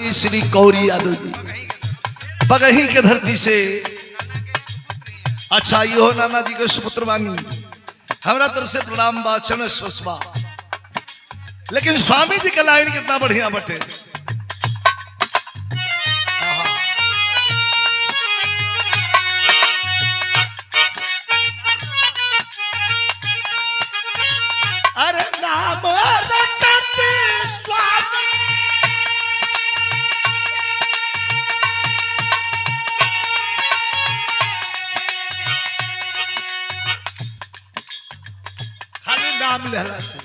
आदरणीय श्री गौरी यादव जी बगही के धरती से। अच्छा यो नाना जी के सुपुत्र बानी, हमारा तरफ से प्रणाम बा, चरण स्पर्श बा। लेकिन स्वामी जी का लाइन कितना बढ़िया बटे। अरे नाम रटते स्वामी खाली नाम लेला से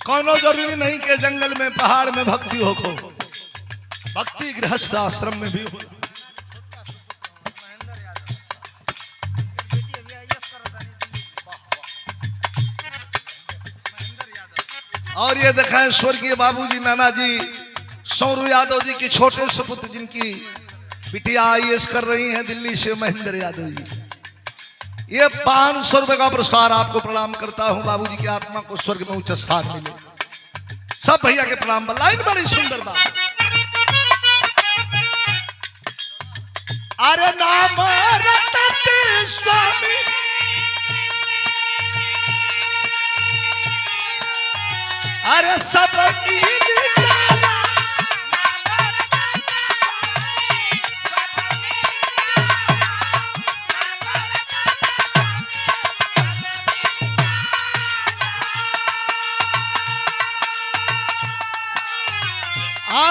कोनो जरूरी नहीं कि जंगल में पहाड़ में भक्ति हो। भक्ति गृहस्थ आश्रम में भी हो। और ये देखें स्वर्गीय बाबूजी नाना जी सौरू यादव जी के छोटे सुपुत्र जिनकी बिटिया IAS कर रही हैं दिल्ली से, महेंद्र यादव जी। ये 500 रुपए का पुरस्कार आपको प्रणाम करता हूं। बाबूजी की आत्मा को स्वर्ग में उच्च स्थान मिले। सब भैया के प्रणाम। लाइन बड़ी सुंदर बात। अरे नाम रटते स्वामी अरे सब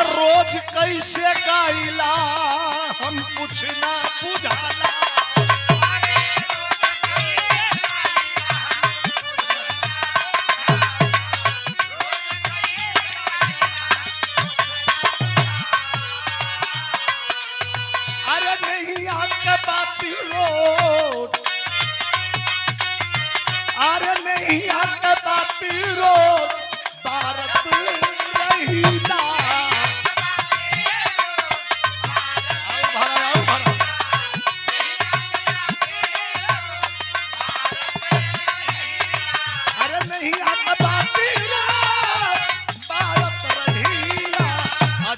रोज कैसे गाइला हम कुछ ना बुझाला। अरे नहीं आके बाती रोज, अरे नहीं आके बाती रोज भारत रहीला।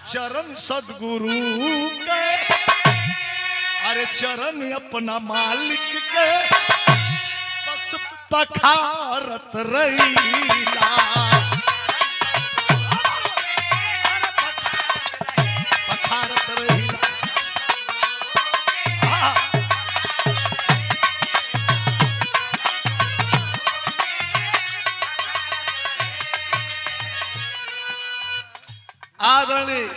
चरण सदगुरु के, अरे चरण अपना मालिक के बस पखारत रहीला। पखारत रहीला। आदरणीय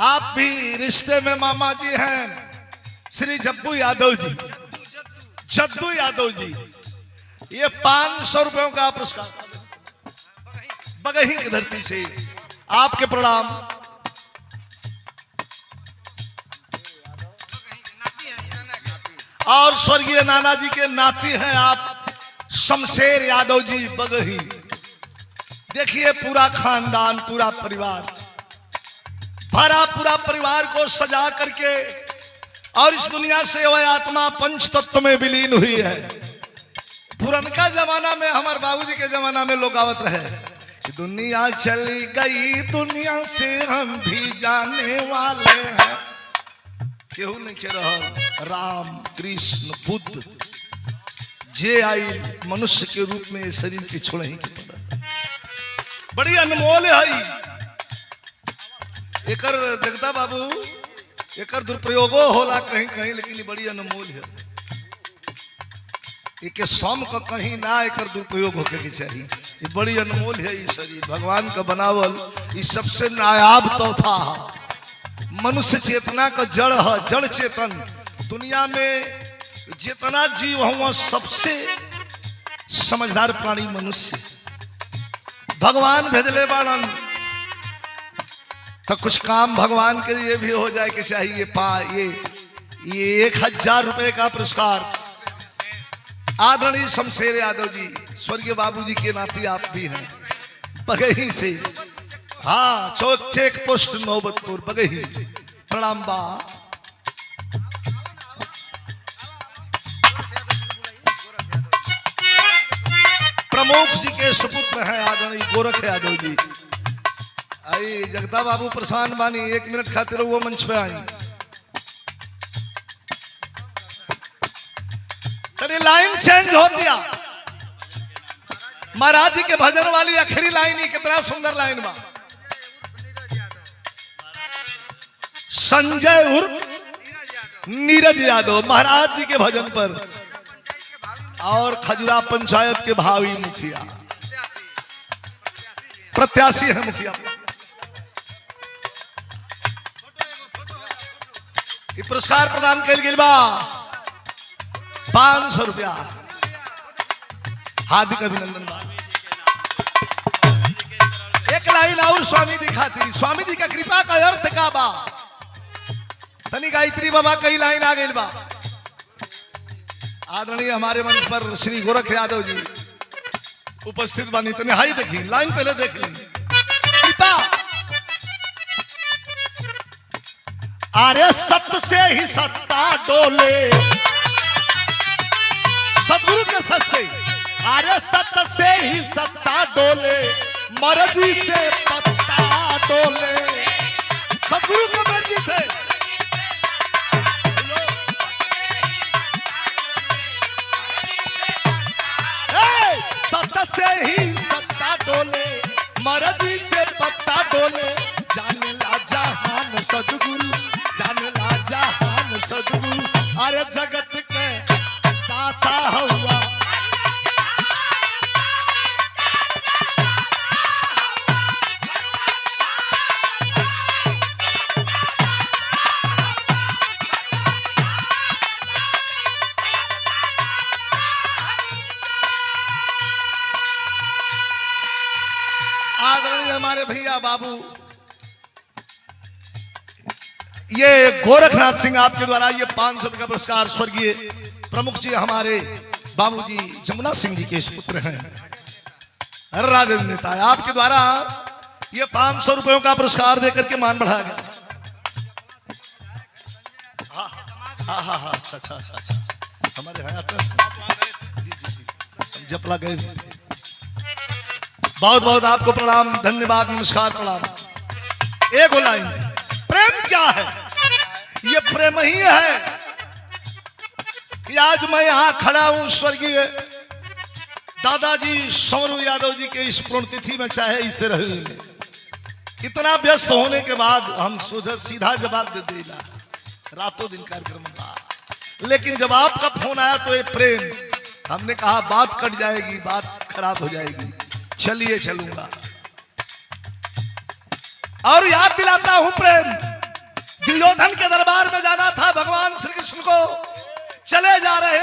आप भी रिश्ते में मामा जी हैं श्री जब्बू यादव जी, जद्दू यादव जी। ये 500 रुपयों का पुरस्कार बगही की धरती से आपके प्रणाम। और स्वर्गीय नाना जी के नाती हैं आप शमशेर यादव जी बगही। देखिए पूरा खानदान, पूरा परिवार भरा, पूरा परिवार को सजा करके, और इस दुनिया से वह आत्मा पंच तत्व में विलीन हुई है। पुरनका जमाना में, हमारे बाबूजी के जमाना में लोग आवत रहे कि दुनिया चली गई, दुनिया से हम भी जाने वाले हैं। केहू नहीं कह रहा राम कृष्ण बुद्ध जे आई मनुष्य के रूप में शरीर के छोड़ ही की तरह बड़ी अनमोल है। एकर जगदा बाबू एकर दुरुपयोगो होला कहीं कहीं, लेकिन ये बड़ी अनमोल है। एक सौम का कहीं ना एकर दुरुपयोग होके के चाहिए। ये बड़ी अनमोल है। ये शरीर भगवान का बनावल, ये सबसे नायाब तोहफा है। मनुष्य चेतना का जड़ है, जड़ चेतन। दुनिया में जितना जीव हुआ सबसे समझदार प्राणी मनुष्य। भगवान भेजले बाड़न तो कुछ काम भगवान के लिए भी हो जाए के चाहिए। ये 1000 रुपए का पुरस्कार आदरणीय शमशेर यादव जी, स्वर्गीय बाबूजी के नाती आप भी हैं बगही से। हाँ, चेक पोस्ट नौबतपुर बगही। प्रणाम बा। प्रमुख जी के सुपुत्र हैं आदरणीय गोरख यादव जी। भाई जगता बाबू परेशान बानी, 1 मिनट खातिर वो मंच पे आई। तेरी लाइन चेंज हो दिया। महाराज जी के भजन वाली आखिरी लाइन ही कितना सुंदर लाइन बा। संजय उर्फ नीरज यादव महाराज जी के भजन पर और खजुरा पंचायत के भावी मुखिया प्रत्याशी है मुखिया। ये पुरस्कार प्रदान कल गेल बा 500 रुपया। हार्दिक अभिनंदन बा। एक लाइन और स्वामी जी खातिर। स्वामी जी का कृपा का अर्थ का बा तनी गायत्री बाबा कई लाइन आ गई बा। आदरणीय हमारे मंच पर श्री गोरख यादव जी उपस्थित बानी। तने हाई देखी लाइन पहले देख ली। कृपा अरे सत्य से ही सत्ता डोले, सदगुरु के सत्य से। अरे सत्य से ही सत्ता डोले, मर्जी से पत्ता डोले। सदगुरु की मर्जी से सत्य से ही सत्ता डोले, मर्जी से पत्ता डोले। जाने ला जहान सदगुरु, जाने ला जहान सदगुरु। अरे जगत के दाता हुआ हमारे भैया बाबू ये गोरखनाथ सिंह आपके द्वारा ये 500 रुपये का पुरस्कार स्वर्गीय प्रमुख जी हमारे बाबूजी जमुना सिंह जी के पुत्र हैं, राजनीति नेता है। आपके द्वारा ये 500 रुपयों का पुरस्कार देकर के मान बढ़ा गया। हाँ अच्छा हमारे जपला गए। बहुत बहुत आपको प्रणाम, धन्यवाद, नमस्कार, प्रणाम। एक लाइन प्रेम क्या है? ये प्रेम ही है कि आज मैं यहां खड़ा हूं स्वर्गीय दादाजी सौरू यादव जी के इस पुण्यतिथि में, चाहे इस तरह इतना व्यस्त होने के बाद हम सीधा जवाब दे देना रातों दिन कार्यक्रम था। लेकिन जब आपका फोन आया तो ये प्रेम, हमने कहा बात कट जाएगी, बात खराब हो जाएगी, चलिए चलूंगा। और याद दिलाता हूं प्रेम, दुर्योधन के दरबार में जाना था भगवान श्री कृष्ण को। चले जा रहे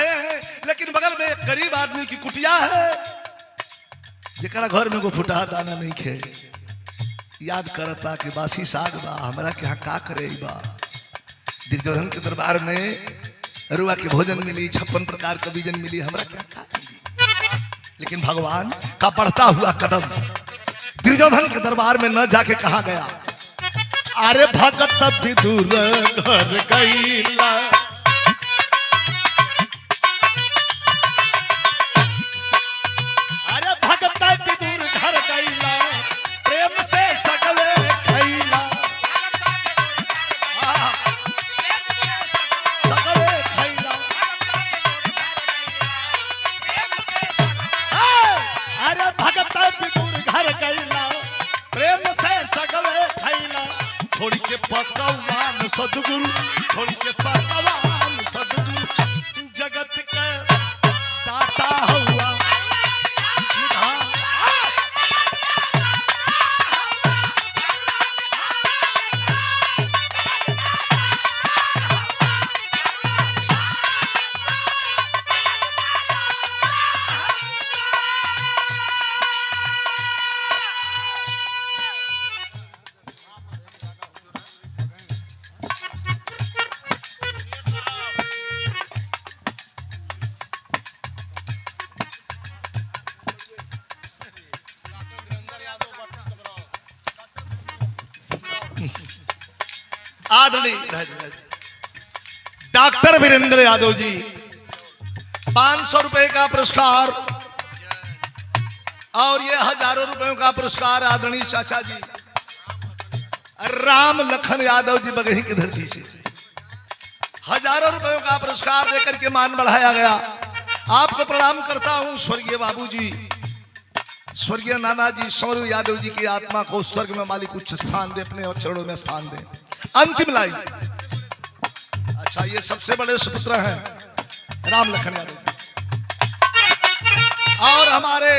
हैं, लेकिन बगल में एक गरीब आदमी की कुटिया है जेकरा घर में को फुटा दाना नहीं खे। याद करता कि बासी साग बा, हमरा के यहाँ का करे बा। दुर्योधन के दरबार में रुआ के भोजन मिली, 56 प्रकार का व्यंजन मिली, हमरा क्या का मिली। लेकिन भगवान का बढ़ता हुआ कदम दुर्योधन के दरबार में न जाके कहा गया, अरे भगत विदुर घर गईला। अरे भगत विदुर घर गईला, प्रेम से सकले खैला। सकले खैला। अरे भगत विदुर घर गईला, प्रेम से सकले खैला। थोड़ी के पकवान सदगुरु, थोड़ी के पकवान सदगुरु। जगत के दाता हुआ आदरणीय डॉक्टर वीरेंद्र यादव जी 500 रुपए का पुरस्कार और ये हजारों रुपयों का पुरस्कार आदरणीय चाचा जी राम लखन यादव जी बगही की धरती से हजारों रुपयों का पुरस्कार देकर के मान बढ़ाया गया। आपको प्रणाम करता हूं स्वर्गीय बाबूजी, स्वर्गीय नाना जी सौरव यादव जी की आत्मा को स्वर्ग में मालिक उच्च स्थान दे, अपने चरणों में स्थान दे। अंतिम लाइन। अच्छा, ये सबसे बड़े सुपुत्र हैं राम लखन यादव और हमारे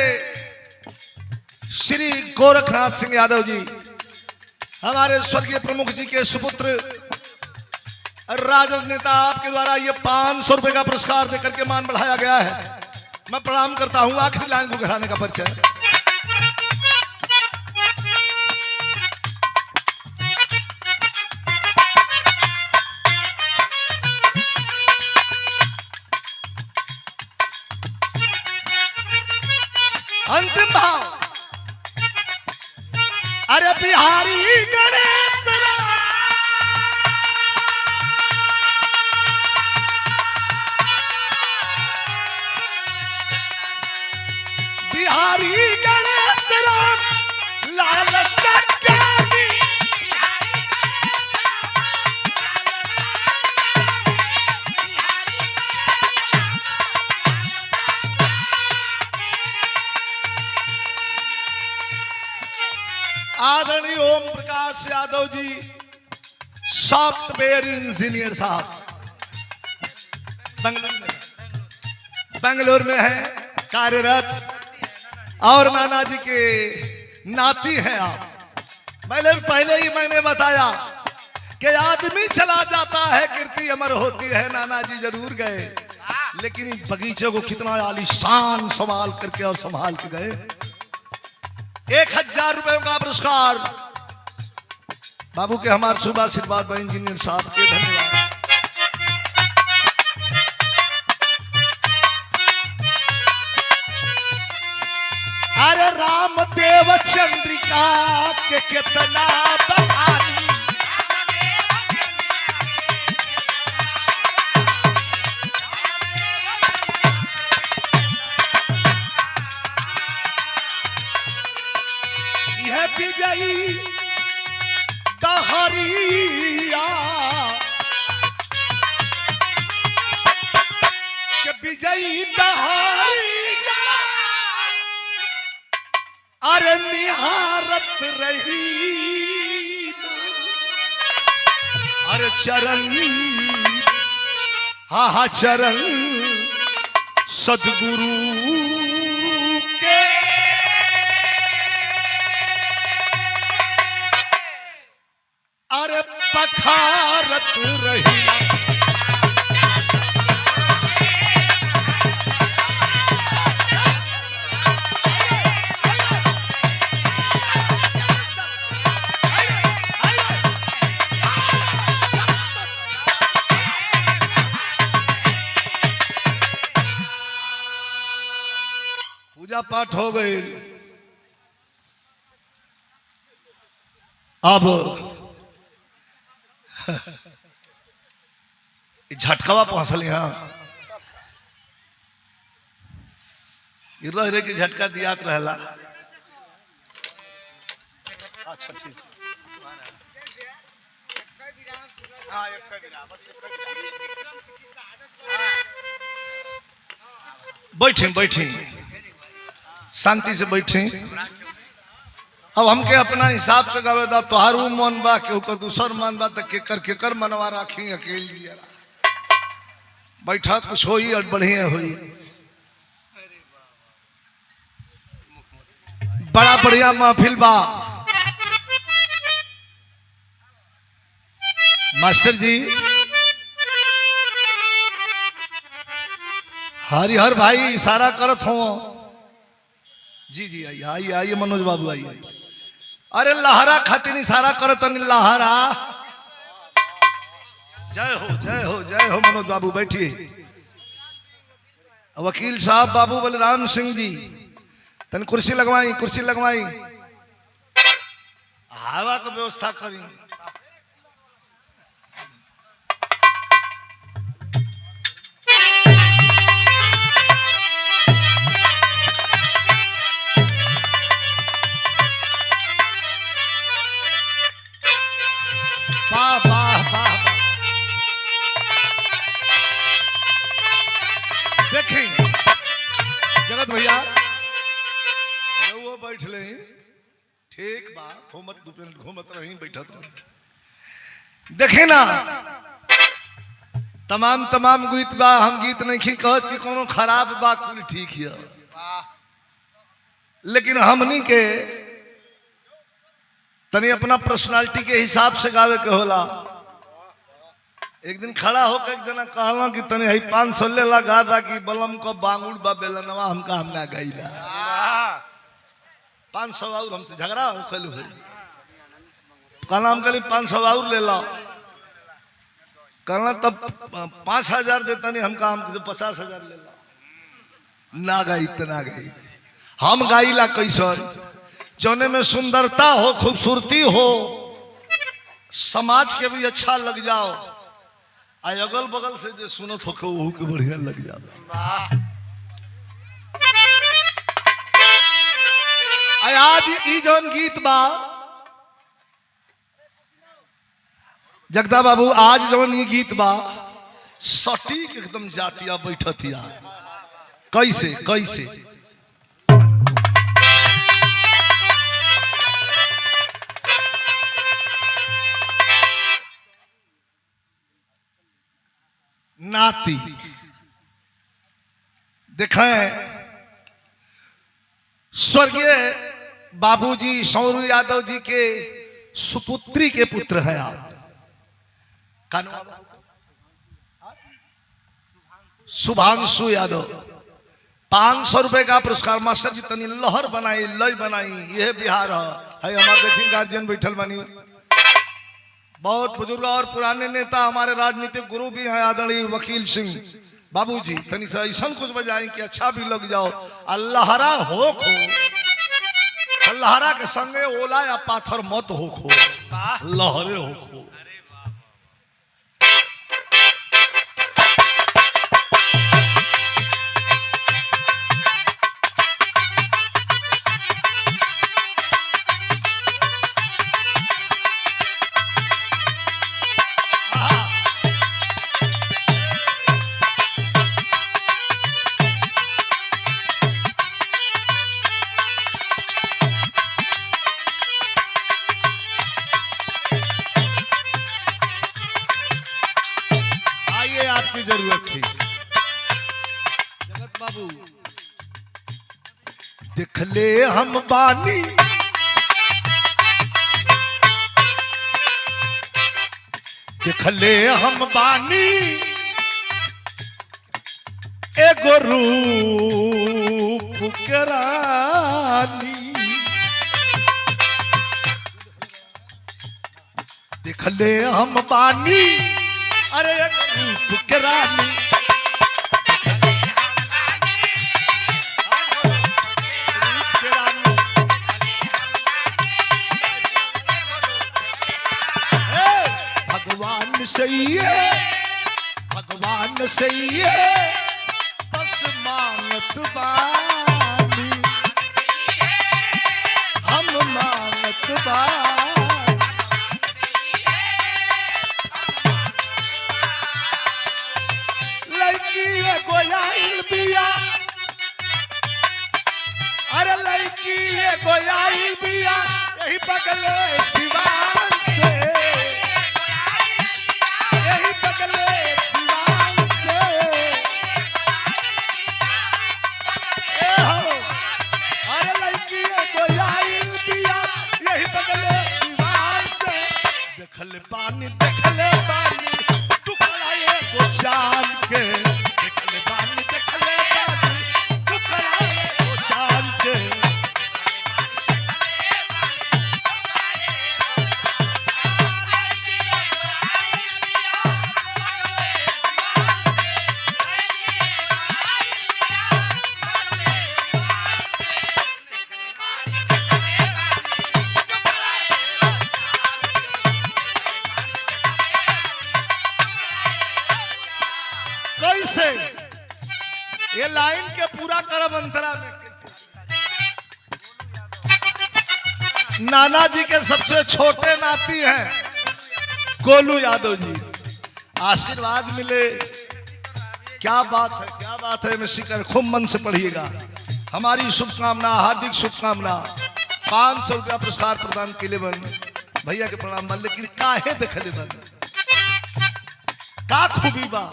श्री गोरखनाथ सिंह यादव जी, हमारे स्वर्गीय प्रमुख जी के सुपुत्र राजद नेता, आपके द्वारा ये 500 रुपए का पुरस्कार देकर के मान बढ़ाया गया है। मैं प्रणाम करता हूं। आखिरी लाइन को घराने का परिचय। अंतिम भाव। अरे बिहारी गणेश बिहारी गणेश राम लाल सत्यानी आदरणीय ओम प्रकाश यादव जी सॉफ्टवेयर इंजीनियर साहब बेंगलुरु में है कार्यरत और नाना जी के नाती हैं आप। पहले ही मैंने बताया कि आदमी चला जाता है कीर्ति अमर होती है। नाना जी जरूर गए, लेकिन बगीचे को कितना आलीशान संभाल करके और संभाल के गए। 1000 रुपयों का पुरस्कार बाबू के हमारे सुबह आशीर्वाद इंजीनियर साहब के, धन्यवाद। अरे रामदेव चंद्रिका के कितना बखानी, यह विजयी दहरिया के विजयी दहरिया अरे निहारत रही अरे चरण, हा चरण सदगुरु के अरे पखारत रही। पूजा पाठ हो गई। अब झटकावा पहुंचल यहाँ रह के झटका दियात रहला। अच्छा ठीक, बैठे बैठे शांति से बैठे। अब हमके अपना हिसाब से गावे दा, तोहारू मन बा के दूसर मन बा, तो केकर मनवा राखी अकेल दिया। बैठा कुछ होई और बढ़िया होई। बड़ा बढ़िया महफिल बा। मास्टर जी हरिहर भाई इशारा करत हो। जी जी आइए आइए आइए मनोज बाबू आइए। अरे लहरा खातिर इशारा करत लहरा। जय हो जय हो जय हो मनोज बाबू बैठिए। वकील साहब बाबू बलराम सिंह जी तन कुर्सी लगवाई, कुर्सी लगवाई, हवा की व्यवस्था करी। वाह वाह वाह। देखी जगत भैया वो बैठ ले ठीक बा, घूमत दुपहर घूमत रही बैठत रही। देखे ना तमाम तमाम गीत बा, हम गीत नहीं कहत कि कोनो खराब बा, कुल ठीक है, लेकिन हमनी के तनी अपना पर्सनालिटी के हिसाब से गावे के होला। एक दिन खड़ा होकर एक जना कहला कि तनी है 500 ले लगा दा कि बलम को बांगुड़ बा बेलनवा हमका हम ना गईला 500 और हमसे झगड़ा हो कल हुई। कहला हम कहली 500 और ले लो, कहला तब 5000 देता नहीं हमका, हमसे 50,000 ले लो। ना गई इतना गई। हम गाइला कैसन जौने में सुंदरता हो, खूबसूरती हो, समाज के भी अच्छा लग जाओ, आई अगल बगल से जो सुनत हो के बढ़िया लग जाओ। आज ई जौन गीत बा जगदा बाबू, आज जौन ये गीत बा सटीक एकदम जातिया बैठतिया। कैसे कैसे नाती देखें, स्वर्गीय बाबूजी सौरू यादव जी के सुपुत्री के पुत्र है आप। शुभांशु यादव 500 रुपए का पुरस्कार। मास्टर जी तनी लहर बनाई, लय बनाई, यह बिहार है। हमारे देखिए गार्जियन बैठल बनी, बहुत बुजुर्ग और पुराने नेता हमारे राजनीतिक गुरु भी हैं, आदरणीय वकील सिंह बाबूजी। तनी से ऐसा कुछ बजाएं कि अच्छा भी लग जाओ। अल्लाहरा हो खो, अल्लाहरा के संगे ओला या पाथर मत हो खो, लहरे हो खो। आपकी जरूरत थी जगत बाबू। देख ले हम बानी, देख ले हम बानी, एगो रूप के रानी। देख ले हम बानी, अरे रूप के रानी। भगवान सही है, भगवान सही है, बस मांगत बानी, हम मांगत बानी। बिया अरे लड़की गोयाई बिया यही बगले सिवान से, यही बगले सिवान से। अरे लड़की गोयाई बिया यही बगले सिवान से। देखले पानी, देखले पानी, टुकड़ा ये को चांद के। कैसे ये लाइन के पूरा करब अंतरा में। नाना जी के सबसे छोटे नाती हैं गोलू यादव जी, आशीर्वाद मिले। क्या बात है, क्या बात है। मिस्सी कर खूब मन से पढ़िएगा। हमारी शुभकामना, हार्दिक शुभकामना। 500 रुपया पुरस्कार प्रदान के लिए बन भैया के प्रणाम बन। लेकिन काहे देखले बन का खूबी बा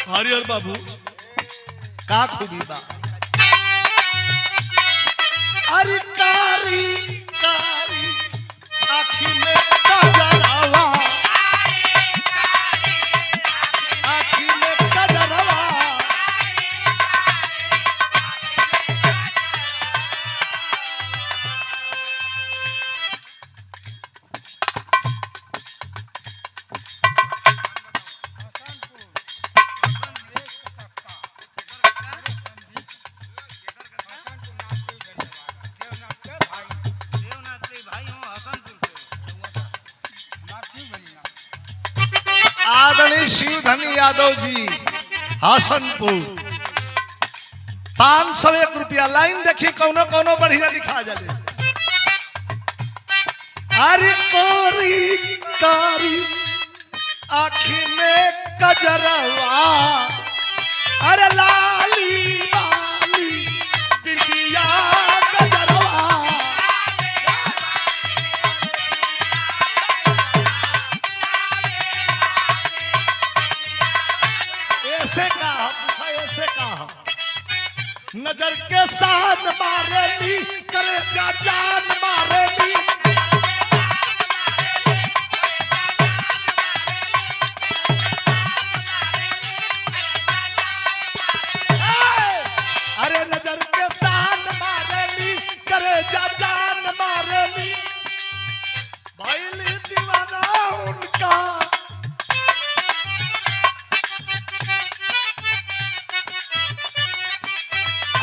हरिहर बाबू, का खूबी बा। अरे कारी कारी आँखी में कजरवा, आँखी में कजरवा। आदरणीय शिवधनी यादव जी, हसनपुर। 501 रुपया। लाइन देखी कौनो कौनो बढ़िया लिखा जाए। अरे कोरी कारी आँखी में कजरवा, अरे लाली लाली बिटिया कजरवा। ऐसे कहा पूछा, ऐसे कहा नजर के साथ मारेली, करे जा जान मारेली। अरे नजर के साथ मारेली, करे जा जान मारेली। भइली दीवाना उनका,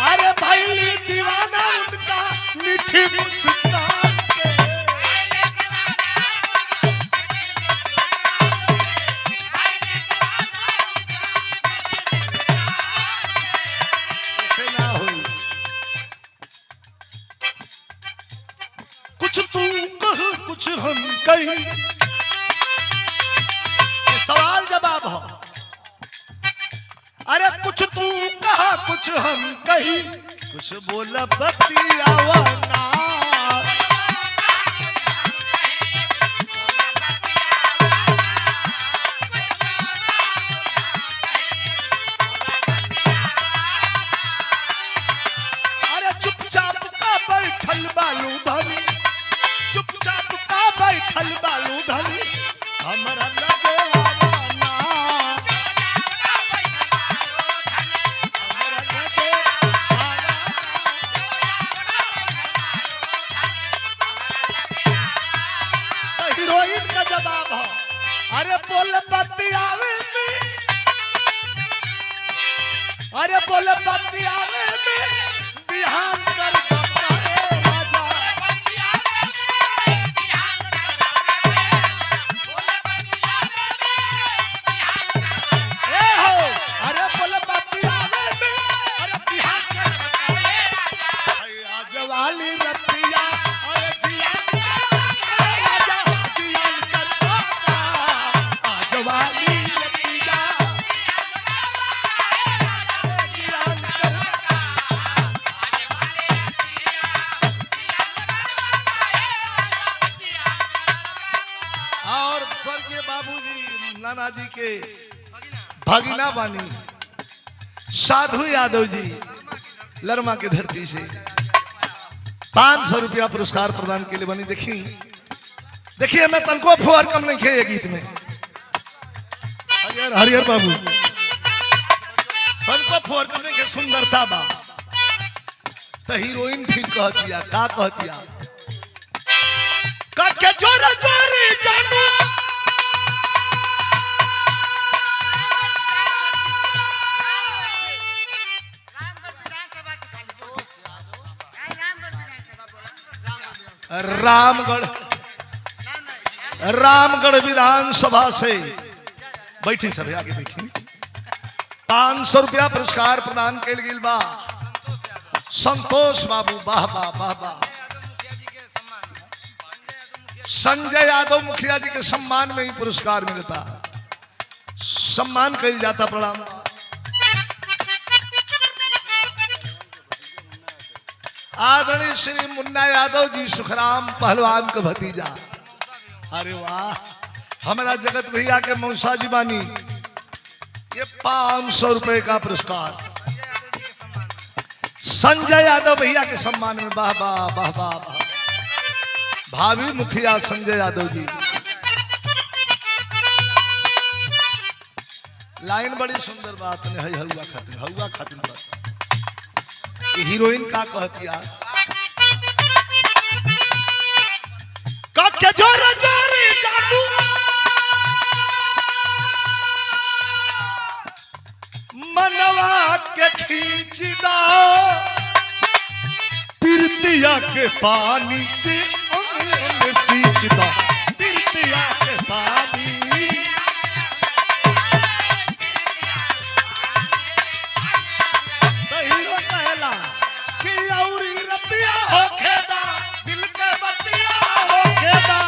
अरे भइली दीवाना उनका मीठी मुस्कान के। ऐसे ना हुई। कुछ तू कह कुछ हम कही, ये सवाल जवाब हो। अरे कुछ तू कहा कुछ हम कही, कुछ बोला बतियावा ना। अरे चुपचाप का बैठल बालू धनी, चुपचाप का बैठल बालू धनी। हमरा लगे आवाना, हमरा लगे आवाना। तो हीरोइन का जवाब हो, अरे बोल बतियावे में, अरे बोल बतियावे में बिहान कर दबका ए राजा। ए हो, अरे बोल बतियावे में, अरे बिहान कर दबका ए राजा। आज वाली रतिया, अरे जियान कर ए राजा, जियान कर दबका। आज वाली रतिया, जियान कर। और स्वर्गीय बाबूजी नाना जी के भगिना बानी साधु यादव जी, लरमा की धरती से 500 रुपया पुरस्कार प्रदान के लिए बनी। देखी देखिए, मैं तनको फुहर कम नहीं खे गीत में। हरिहर हरिहर बाबू तनको फुहर कम नहीं खे, सुंदरता बा। तो हीरोइन फिर कहतिया, का कहतिया, कके जोरा जोरी जानू, रामगढ़ रामगढ़ विधानसभा से बैठी, सब आगे बैठी। 500 रुपया पुरस्कार प्रदान कैल गेल बा। संतोष बाबू, वाह वाह वाह वाह। संजय यादव मुखिया जी के सम्मान में ही पुरस्कार मिलता, सम्मान कही जाता। प्रणाम। आदरणीय श्री मुन्ना यादव जी सुखराम पहलवान का भतीजा। अरे वाह, हमारा जगत भैया के मौसा जी बानी, ये 500 रुपए का पुरस्कार संजय यादव भैया के सम्मान में। वाह वाह वाह वाह वाह। भावी मुखिया संजय यादव जी। लाइन बड़ी सुंदर बात ने है, हौवा खातिर बात। हीरोइन का कहतिया के जोर जोरी जादू मनवा के खींच दो पिरतिया के पानी से सींच दो, पिरतिया के पानी। तो हीरो कहला कि औरी रतिया होखेदा दिल के बतिया होखेदा।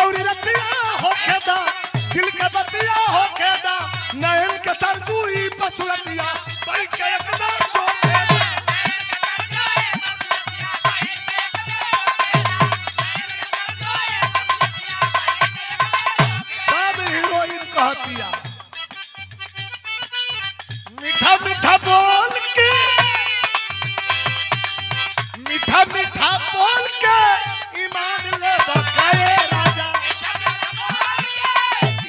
औरी रतिया होखेदा दिल के बतिया होखेदा, नयन के तरजुई पसुरतिया बैठ के एकदम सोखेदा। तब हीरोइन कहतिया मीठा मीठा बोल के, मीठा मीठा बोल के ईमान ले बकाए राजा,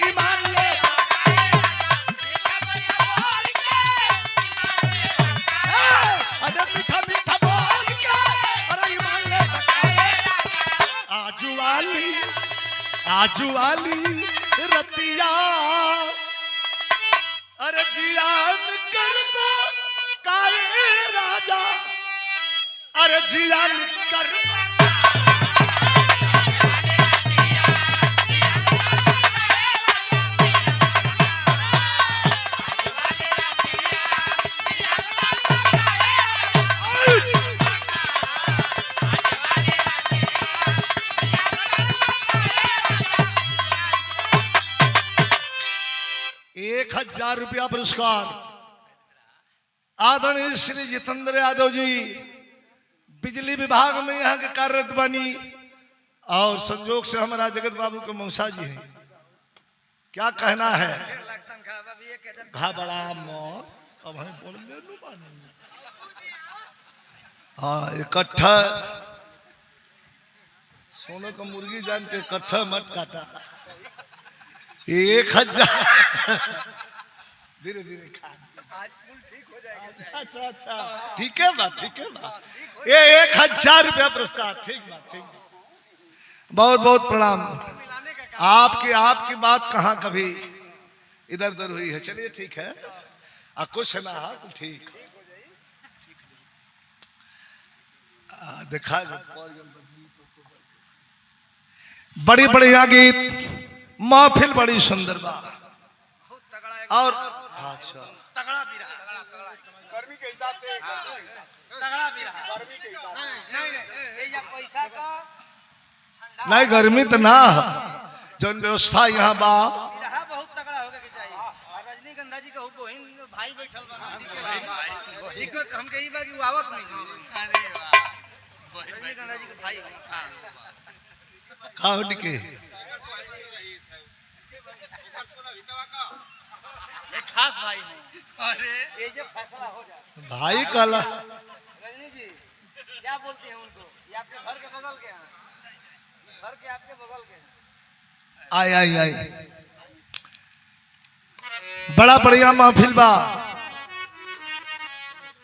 ईमान ले। अरे मीठा मीठा बोल के अरे ईमान ले बकाए। आजू वाली रतिया अरे जियान करबा काए राजा, अरे जियान करबा। ₹1000 पुरस्कार आदरणीय श्री जितेंद्र यादव जी, बिजली विभाग में यहाँ के कार्यरत बनी और संजोग से हमारा जगत बाबू के मौसा जी हैं। क्या कहना है? घबरा मौत अब हम बोल दे। हाँ, इकट्ठा सोने का मुर्गी जान के इकट्ठा मत काटा। 1000 धीरे धीरे खा, आज फुल ठीक हो जाएगा। अच्छा अच्छा, ठीक है बात, ठीक है बात। ये ₹1000 पुरस्कार, ठीक बात, ठीक बात। बहुत बहुत प्रणाम। आपकी बात कहाँ कभी इधर उधर हुई है। चलिए ठीक है, कुछ ना ठीक दिखा। बड़ी बढ़िया गीत, महफिल बड़ी सुंदर बा और तगड़ा भी रहा, गर्मी के हिसाब से तगड़ा भी रहा, गर्मी के हिसाब से नहीं पैसा का नहीं, गर्मी तो ना जो व्यवस्था यहाँ बा बहुत तगड़ा होगा के चाहिए। रजनीगंधा जी का बहन भाई बैठल बा, दिक्कत हमके ई बा कि वो आवत नहीं। अरे वाह, रजनीगंधा जी के भाई का हो के खास भाई नहीं। अरे ये जो फैसला हो जाए भाई काला। रजनी जी क्या बोलते हैं उनको? ये आपके घर के बगल के हैं, घर के आपके बगल के हैं। आई आई आई, बड़ा बढ़िया महफिल बा।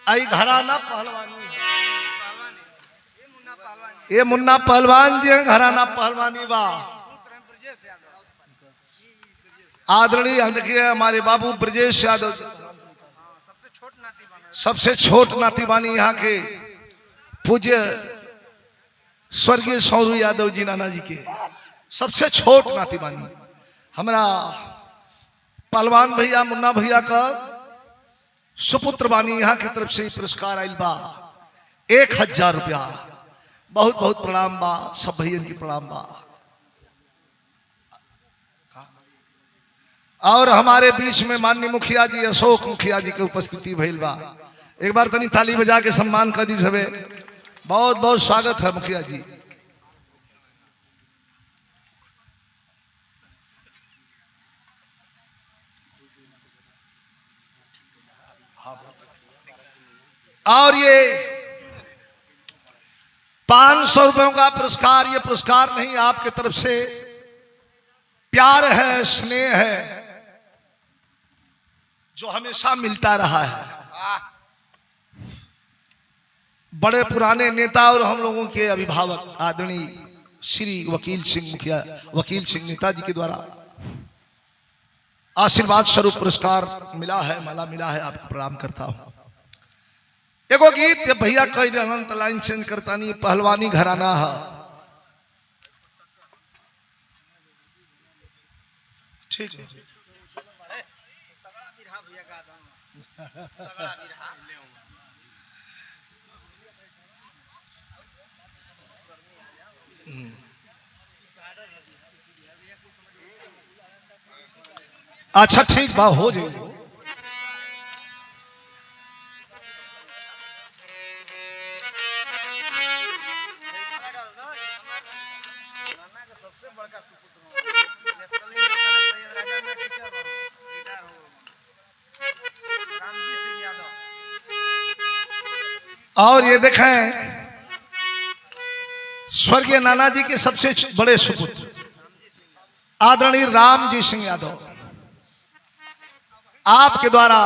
आई घराना पहलवानी, ये मुन्ना पहलवान जी घराना पहलवानी बा। आदरणीय देखिए हमारे बाबू ब्रजेश यादव, सबसे छोट नाती बानी यहाँ के पूज्य स्वर्गीय सौरू यादव जी नाना जी के सबसे छोट नाती बानी। हमारा पहलवान भैया मुन्ना भैया का सुपुत्र बानी यहाँ की तरफ से पुरस्कार आइल बा 1000 रुपया। बहुत बहुत प्रणाम बा, सब भैया की प्रणाम बा। और हमारे बीच में माननीय मुखिया जी अशोक मुखिया जी के उपस्थिति भइल बा। एक बार तनी ताली बजा के सम्मान कर दी सबे। बहुत बहुत स्वागत है मुखिया जी। और ये 500 रुपयों का पुरस्कार, ये पुरस्कार नहीं, आपके तरफ से प्यार है, स्नेह है, जो हमेशा मिलता रहा है। बड़े पुराने नेता और हम लोगों के अभिभावक आदरणीय श्री वकील सिंह मुखिया, वकील सिंह नेताजी के द्वारा आशीर्वाद स्वरूप पुरस्कार मिला है, माला मिला है। आपको प्रणाम करता हूं। एगो गीत भैया कह दे, अनंत लाइन चेंज करता नहीं, पहलवानी घराना है। ठीक है। अच्छा ठीक बा, हो जाएगी। और ये देखें, स्वर्गीय नाना जी के सबसे बड़े सुपुत्र आदरणीय राम जी सिंह यादव, आपके द्वारा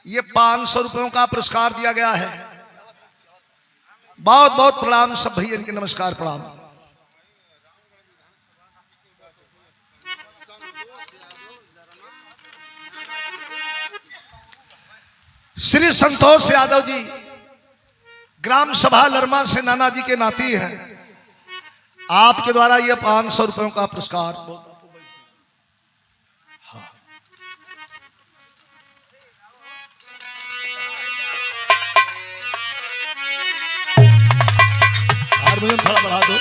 ये 500 रुपयों का पुरस्कार दिया गया है। बहुत बहुत प्रणाम सब भैया, इनके नमस्कार प्रणाम। श्री संतोष यादव जी ग्राम सभा लरमा से नाना जी के नाती हैं, आपके द्वारा यह 500 रुपयों का पुरस्कार। हाँ। हारमोनियम थोड़ा बढ़ा दो।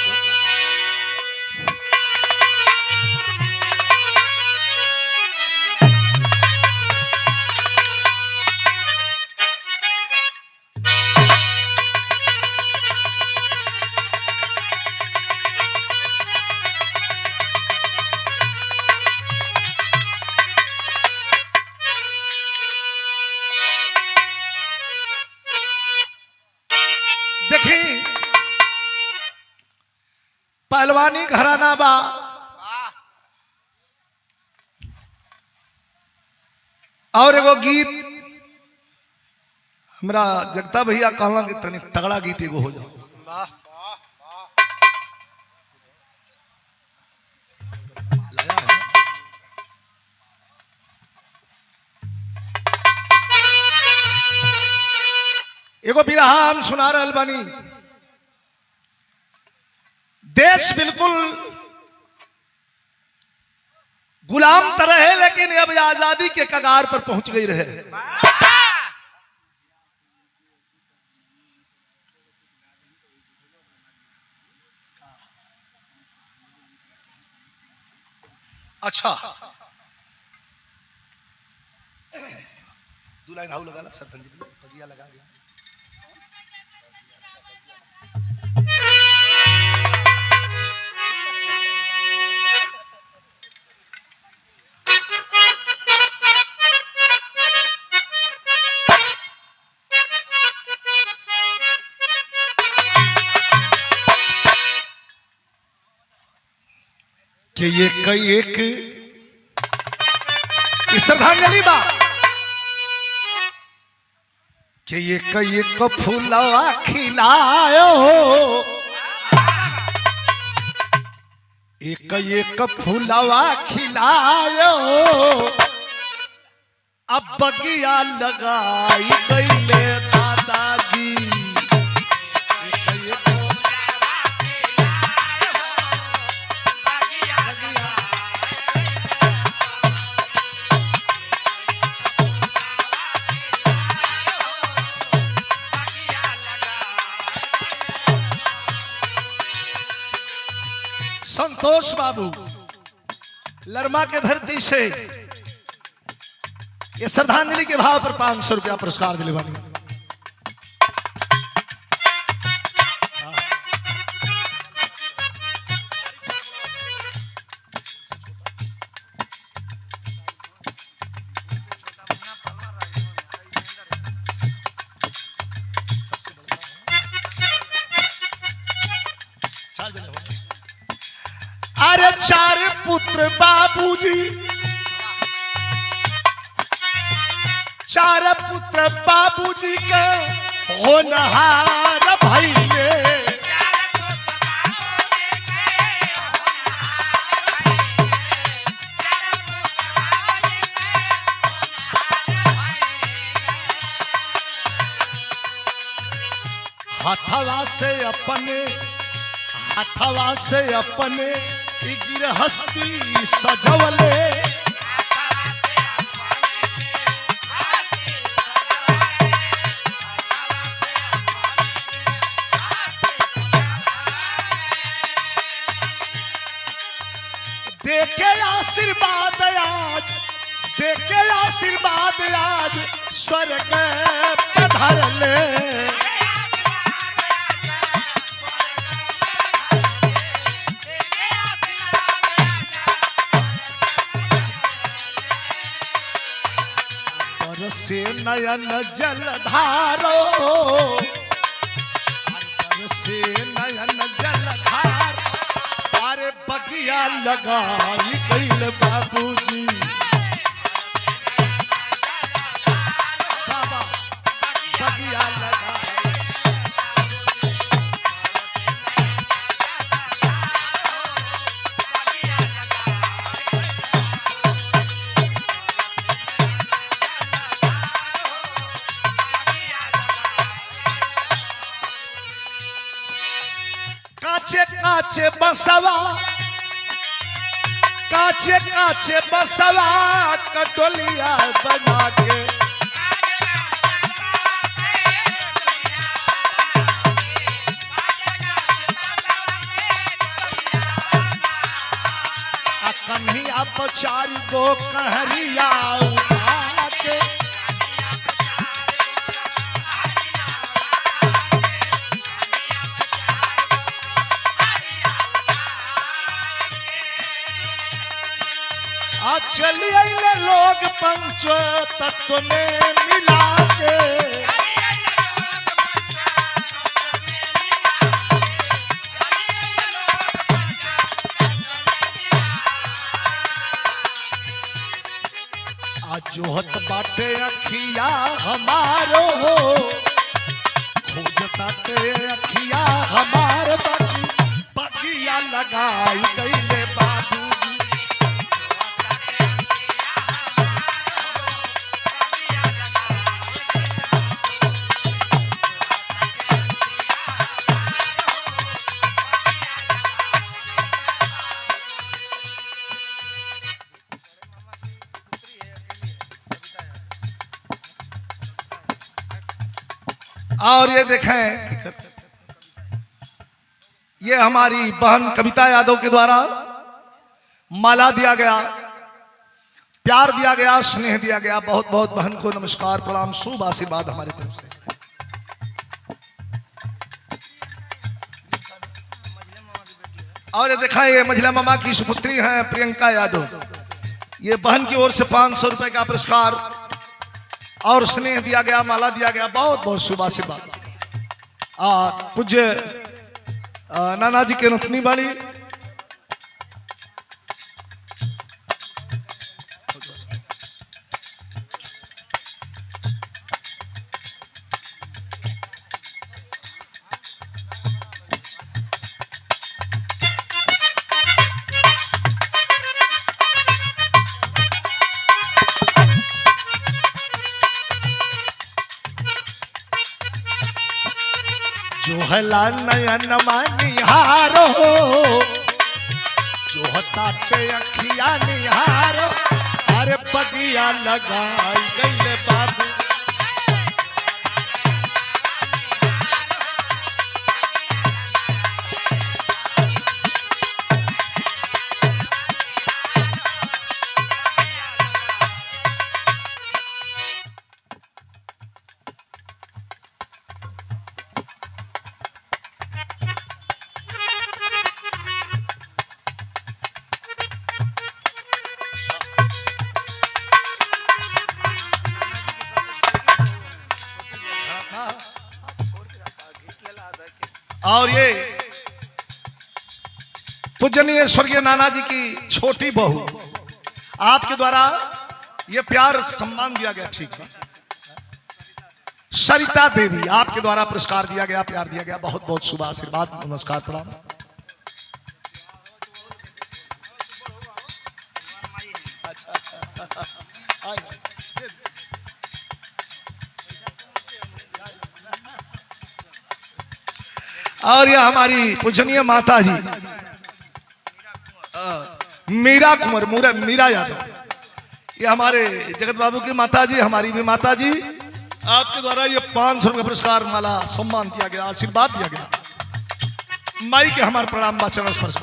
देखी पहलवानी घराना बा, और एगो गीत हमरा जगता भैया कहला कि तनी तगड़ा गीत एगो हो जाओ। एगो बिरहा हम सुना रहल बानी। देश बिल्कुल गुलाम तो रहे, लेकिन अब आजादी के कगार पर पहुंच गई रहे। अच्छा, 2 लाइन हाउ लगा ला सर, संगीत में पगिया लगा गया। कि ये कई एक श्रद्धांजलि बा कि ये कई एक फूलवा खिलायो, एक फूलवा खिलायो, अब बगिया लगाई गईले दादाजी। संतोष बाबू लरमा के धरती से ये श्रद्धांजलि के भाव पर 500 रुपया पुरस्कार दिले बानी। अरे 4 पुत्र बाबूजी, 4 पुत्र बाबूजी के होनहार भइले। हथवा से अपने गृहस्थी सजवले। देखे आशीर्वाद आज स्वर्ग पधर ले। से नयन जलधारो, से नयन जलधार, अरे बगिया लगाई गइल बाबूजी। बाबा बगिया लगा काचे बसवा कटोलिया बना के। कन्हैया पर 4 गो कहरिया उठा के। चलिए लोग पंचो तत्व में मिला के। आज जोहत बाटे अखिया हमारो, खोजताटे अखिया हमार, बगिया लगाई गइले बाबू। और ये देखें, ये हमारी बहन कविता यादव के द्वारा माला दिया गया, प्यार दिया गया, स्नेह दिया गया। बहुत बहुत बहन को नमस्कार, प्रणाम, शुभ आशीर्वाद हमारी तरफ से। और ये देखा, ये मझिला मामा की सुपुत्री हैं प्रियंका यादव। ये बहन की ओर से 500 रुपए का पुरस्कार और स्नेह दिया गया, माला दिया गया। बहुत बहुत शुभ आशीर्वाद। पूज्य नाना जी के रुकनी बाड़ी। जो हला नयन निहारो, जो हताते अखिया निहारो, अरे बगिया लगाई गइले बाबू। और ये पूजनीय स्वर्गीय नाना जी की छोटी बहू, आपके द्वारा ये प्यार सम्मान दिया गया, ठीक है, सरिता देवी, आपके द्वारा पुरस्कार दिया गया, प्यार दिया गया, बहुत बहुत शुभ आशीर्वाद, नमस्कार, प्रणाम। और यह हमारी पूजनीय माता जी मीरा कुंवर मीरा यादव, ये हमारे जगत बाबू की माता जी, हमारी भी माता जी, आपके द्वारा ये 500 रुपये पुरस्कार माला सम्मान दिया गया, आशीर्वाद दिया गया। माई के हमारे प्रणाम वाचन स्पर्श।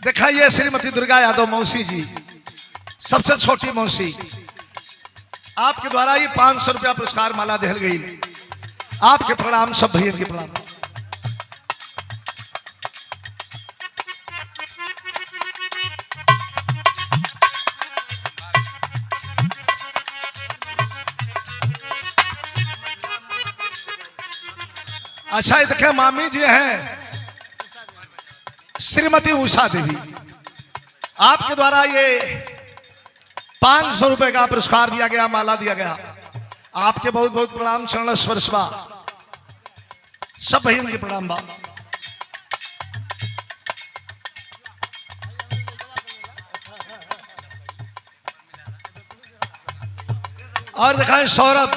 देखा ये श्रीमती दुर्गा यादव मौसी जी, सबसे छोटी मौसी, आपके द्वारा ये 500 रुपया पुरस्कार माला दिहल गई, आपके प्रणाम, सब भैया के प्रणाम। अच्छा ये देखें मामी जी हैं श्रीमती उषा देवी, आपके द्वारा ये 500 रुपए का पुरस्कार दिया गया, माला दिया गया, आपके बहुत बहुत प्रणाम, चरण स्पर्श बा, सब बहन के प्रणाम बा। और दिखाएं सौरभ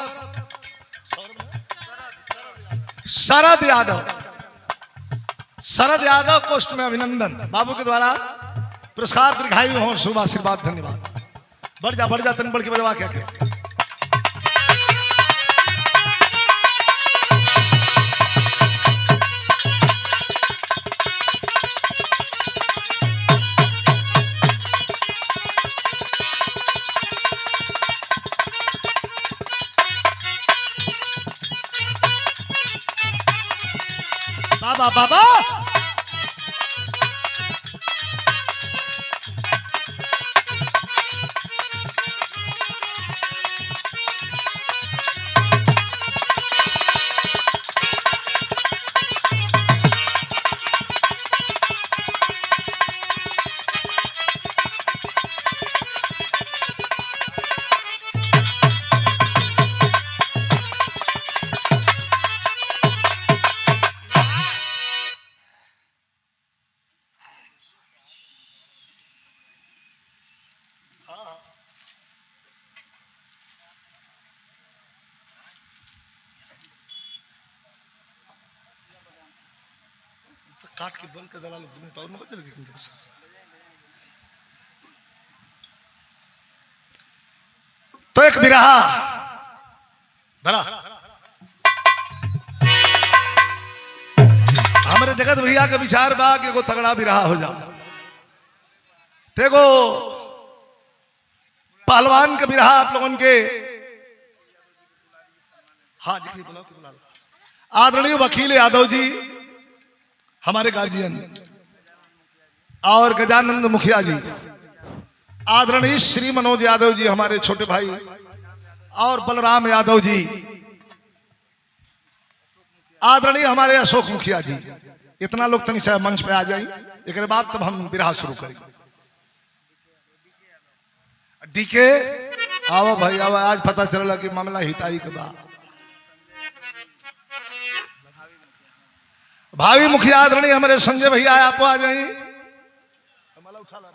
शरद यादव कोष्ठ में अभिनंदन, बाबू के द्वारा पुरस्कार दीर्घायु हो, शुभ आशीर्वाद, धन्यवाद। बढ़ जा तन बढ़ के बजवा क्या क्या। बाबा बाबा काट के बंद कर दलाल और न बदल के। तो एक बिरहा भरा हमारे जगत भैया का विचार बा कि को तगड़ा बिरहा हो जा, देखो पहलवान का बिरहा आप लोगों के, हाँ जी बुला आदरणीय वकील यादव जी हमारे गार्जियन, और गजानंद मुखिया जी, आदरणीय श्री मनोज यादव जी हमारे छोटे भाई, और बलराम यादव जी, आदरणीय हमारे अशोक मुखिया जी, इतना लोग तनी से मंच पे आ जाए, एक बाद तब हम बिरहा शुरू करेंगे। डीके आओ भाई आओ, आज पता चला कि मामला हिताई के बाद भावी मुखिया आदरणीय हमारे संजय भैया आप आ जाइए। मला उठा ला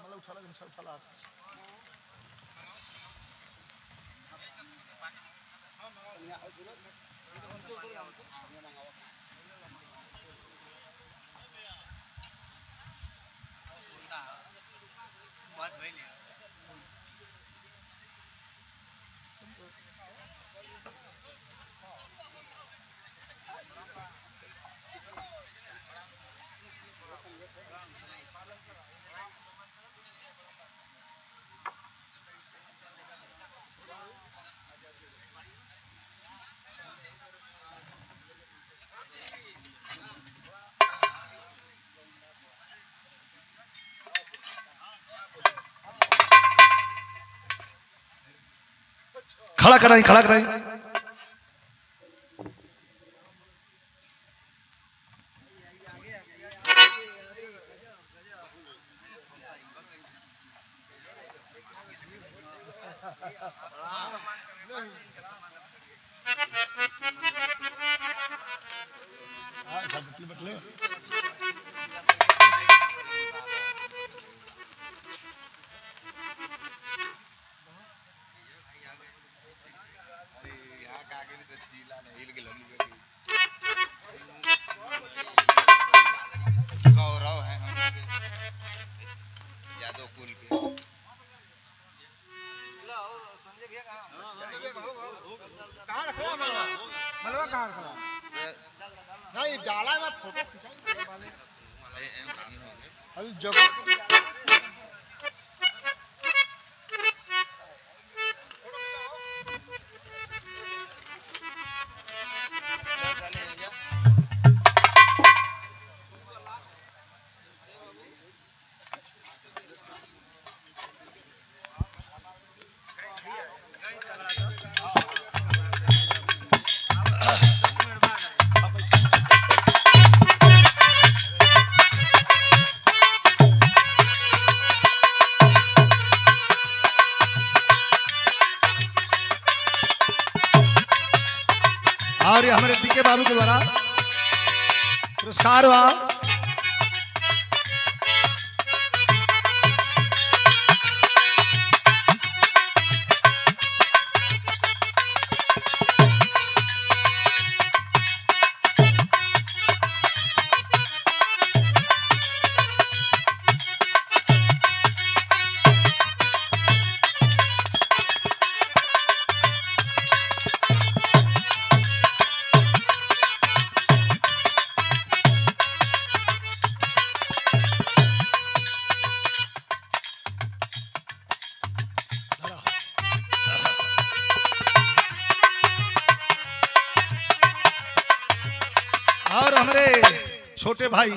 खड़ा कराई, खड़ा कराई। गौरव है यादव कुल के। कहाँ रखा मलवा? मलवा कहाँ रखा? नहीं डाला में फोटो खिंचाई। अभी जगह और ये हमारे पीके बाबू के द्वारा पुरस्कार हुआ। और हमारे छोटे भाई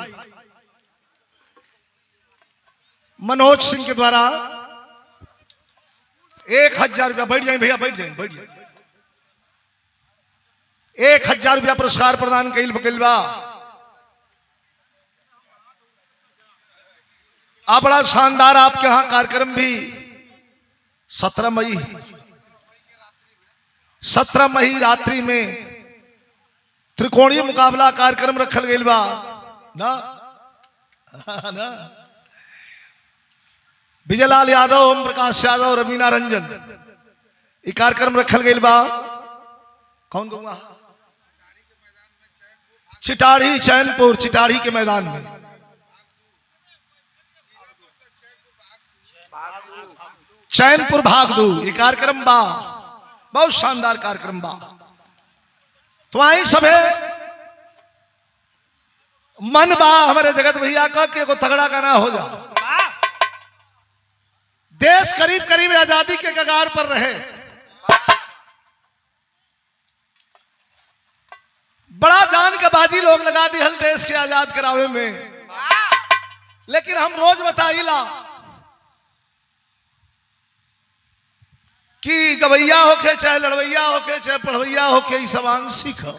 मनोज सिंह के द्वारा 1000 रुपया, बैठ जाए भैया, बैठ जाए, बैठ जाए, 1000 रुपया पुरस्कार प्रदान कइल बा। आप बड़ा शानदार आपके यहाँ कार्यक्रम भी 17 मई रात्रि में त्रिकोणीय मुकाबला कार्यक्रम रखल गइल बा ना, ना? विजयलाल यादव, ओम प्रकाश यादव, रवीना रंजन, ये कार्यक्रम रखल गइल बा। कौन कहूँगा? चिटाढ़ी चैनपुर, चिटाढ़ी के मैदान में चैनपुर भागदू ये कार्यक्रम बा, बहुत शानदार कार्यक्रम बा। तो आई सबे मन बा हमारे जगत भैया का कि एगो तगड़ा गाना हो जा। देश करीब करीब आजादी के कगार पर रहे, बड़ा जान का बाजी लोग लगा दी हल देश के आजाद करावे में, लेकिन हम रोज बताइला कि गवैया होके चाहे लड़वैया होके चाहे पढ़वैया होके ई सब आंशिक हो।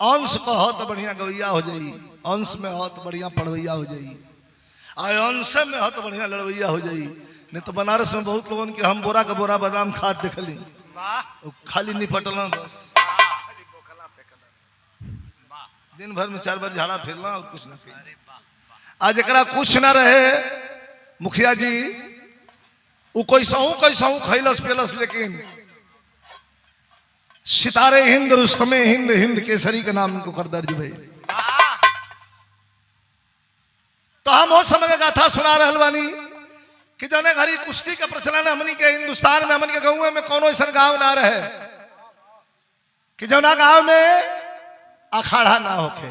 अंश को हो तो बढ़िया गवैया हो जाई, अंश में हो तो बढ़िया पढ़वैया हो जाई, और अंश में हो तो बढ़िया लड़वैया हो जाई। नहीं तो बनारस में बहुत लोगों के हम बोरा का बोरा बादाम खाद देखली, खाली निपटला बस, दिन भर में 4 बार झाड़ा फेरना और कुछ ना फेरना। आज एकरा कुछ ना रहे मुखिया जी, वो कैसाऊ खैलस पेलस, लेकिन सितारे हिंद, रुस्तमे हिंद, हिंद केसरी के नाम को कर दर्ज भई। तो हम वो समय का गाथा सुना रहल बानी कि जौने घड़ी कुश्ती के प्रचलन हमनी के हिंदुस्तान में, हमनी के गाँव में कोनो ऐसा गांव ना रहे कि जौना गांव में अखाड़ा ना होके।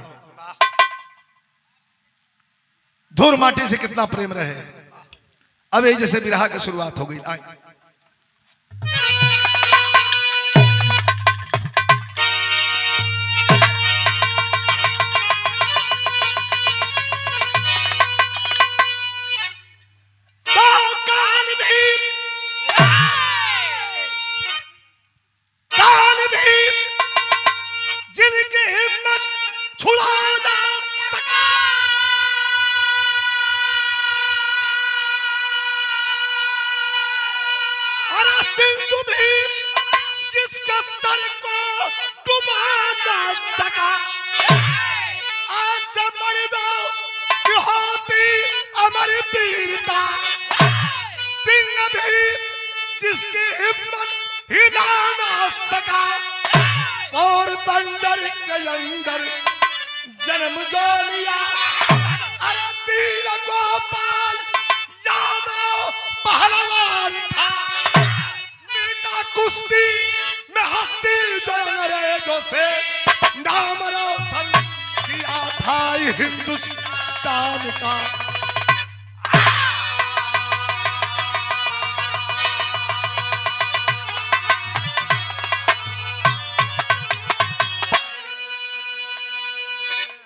धूर माटी से कितना प्रेम रहे। अब यही जैसे बिरहा की शुरुआत हो गई। आए सिंधु भी जिसका सर को डुबा ना सका, आज से मर दो कि होती अमर वीरता। सिंह भी जिसकी हिम्मत हिला ना सका, और बंदर के अंदर जन्म जो लिया। अरे वीर गोपाल यादव पहलवान था, मीठा कुश्ती में हस्ती जो अंग्रेजों से नाम रोशन किया था हिंदुस्तान का।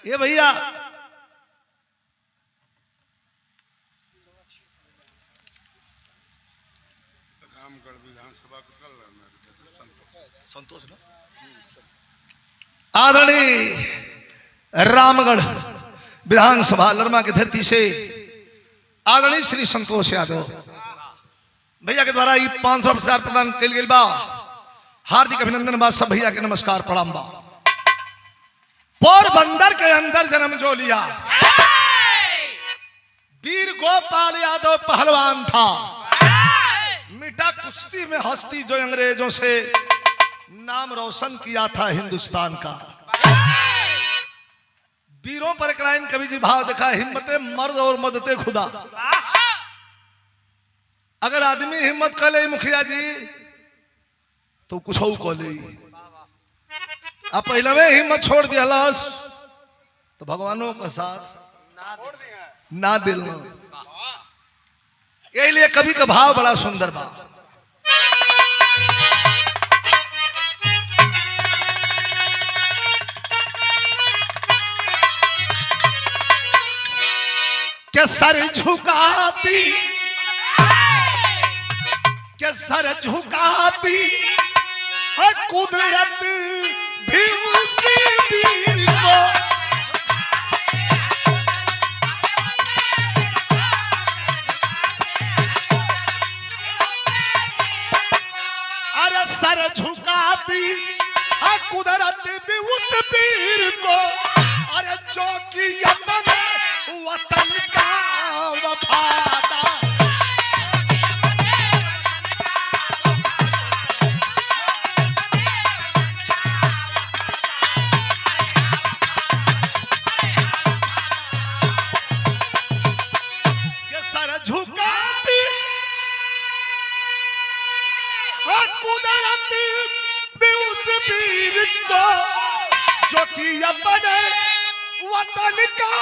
ये भैया रामगढ़ विधानसभा को कल संतोष ना आदरणीय रामगढ़ विधानसभा लरमा की धरती से आदरणीय श्री संतोष यादव भैया के द्वारा 500 पुरस्कार प्रदान कल गई बा। हार्दिक अभिनंदन बा सब भैया के नमस्कार प्रणाम बा। पोरबंदर के अंदर जन्म जो लिया, वीर गोपाल यादव पहलवान था, मीठा कुश्ती में हस्ती जो अंग्रेजों से नाम रोशन किया था हिंदुस्तान का। वीरों पर क्राइम कवि जी भाव देखा, हिम्मते मर्द और मदते खुदा। अगर आदमी हिम्मत कर ले मुखिया जी तो कुछ को ले, अब पहले में हिम्मत छोड़ दिया लस तो भगवानों का साथ ना दिल। यही लिए कवि का भाव बड़ा सुंदर बा। के सर झुकाती, के सर झुकाती है कुदरत भी उसी वीर को। अरे सर झुकाती है कुदरत भी उस वीर को। अरे जो कि अपने वतन का वफादार, झुकाती कुदरत भी उस वीर को जो कि अपने वतन का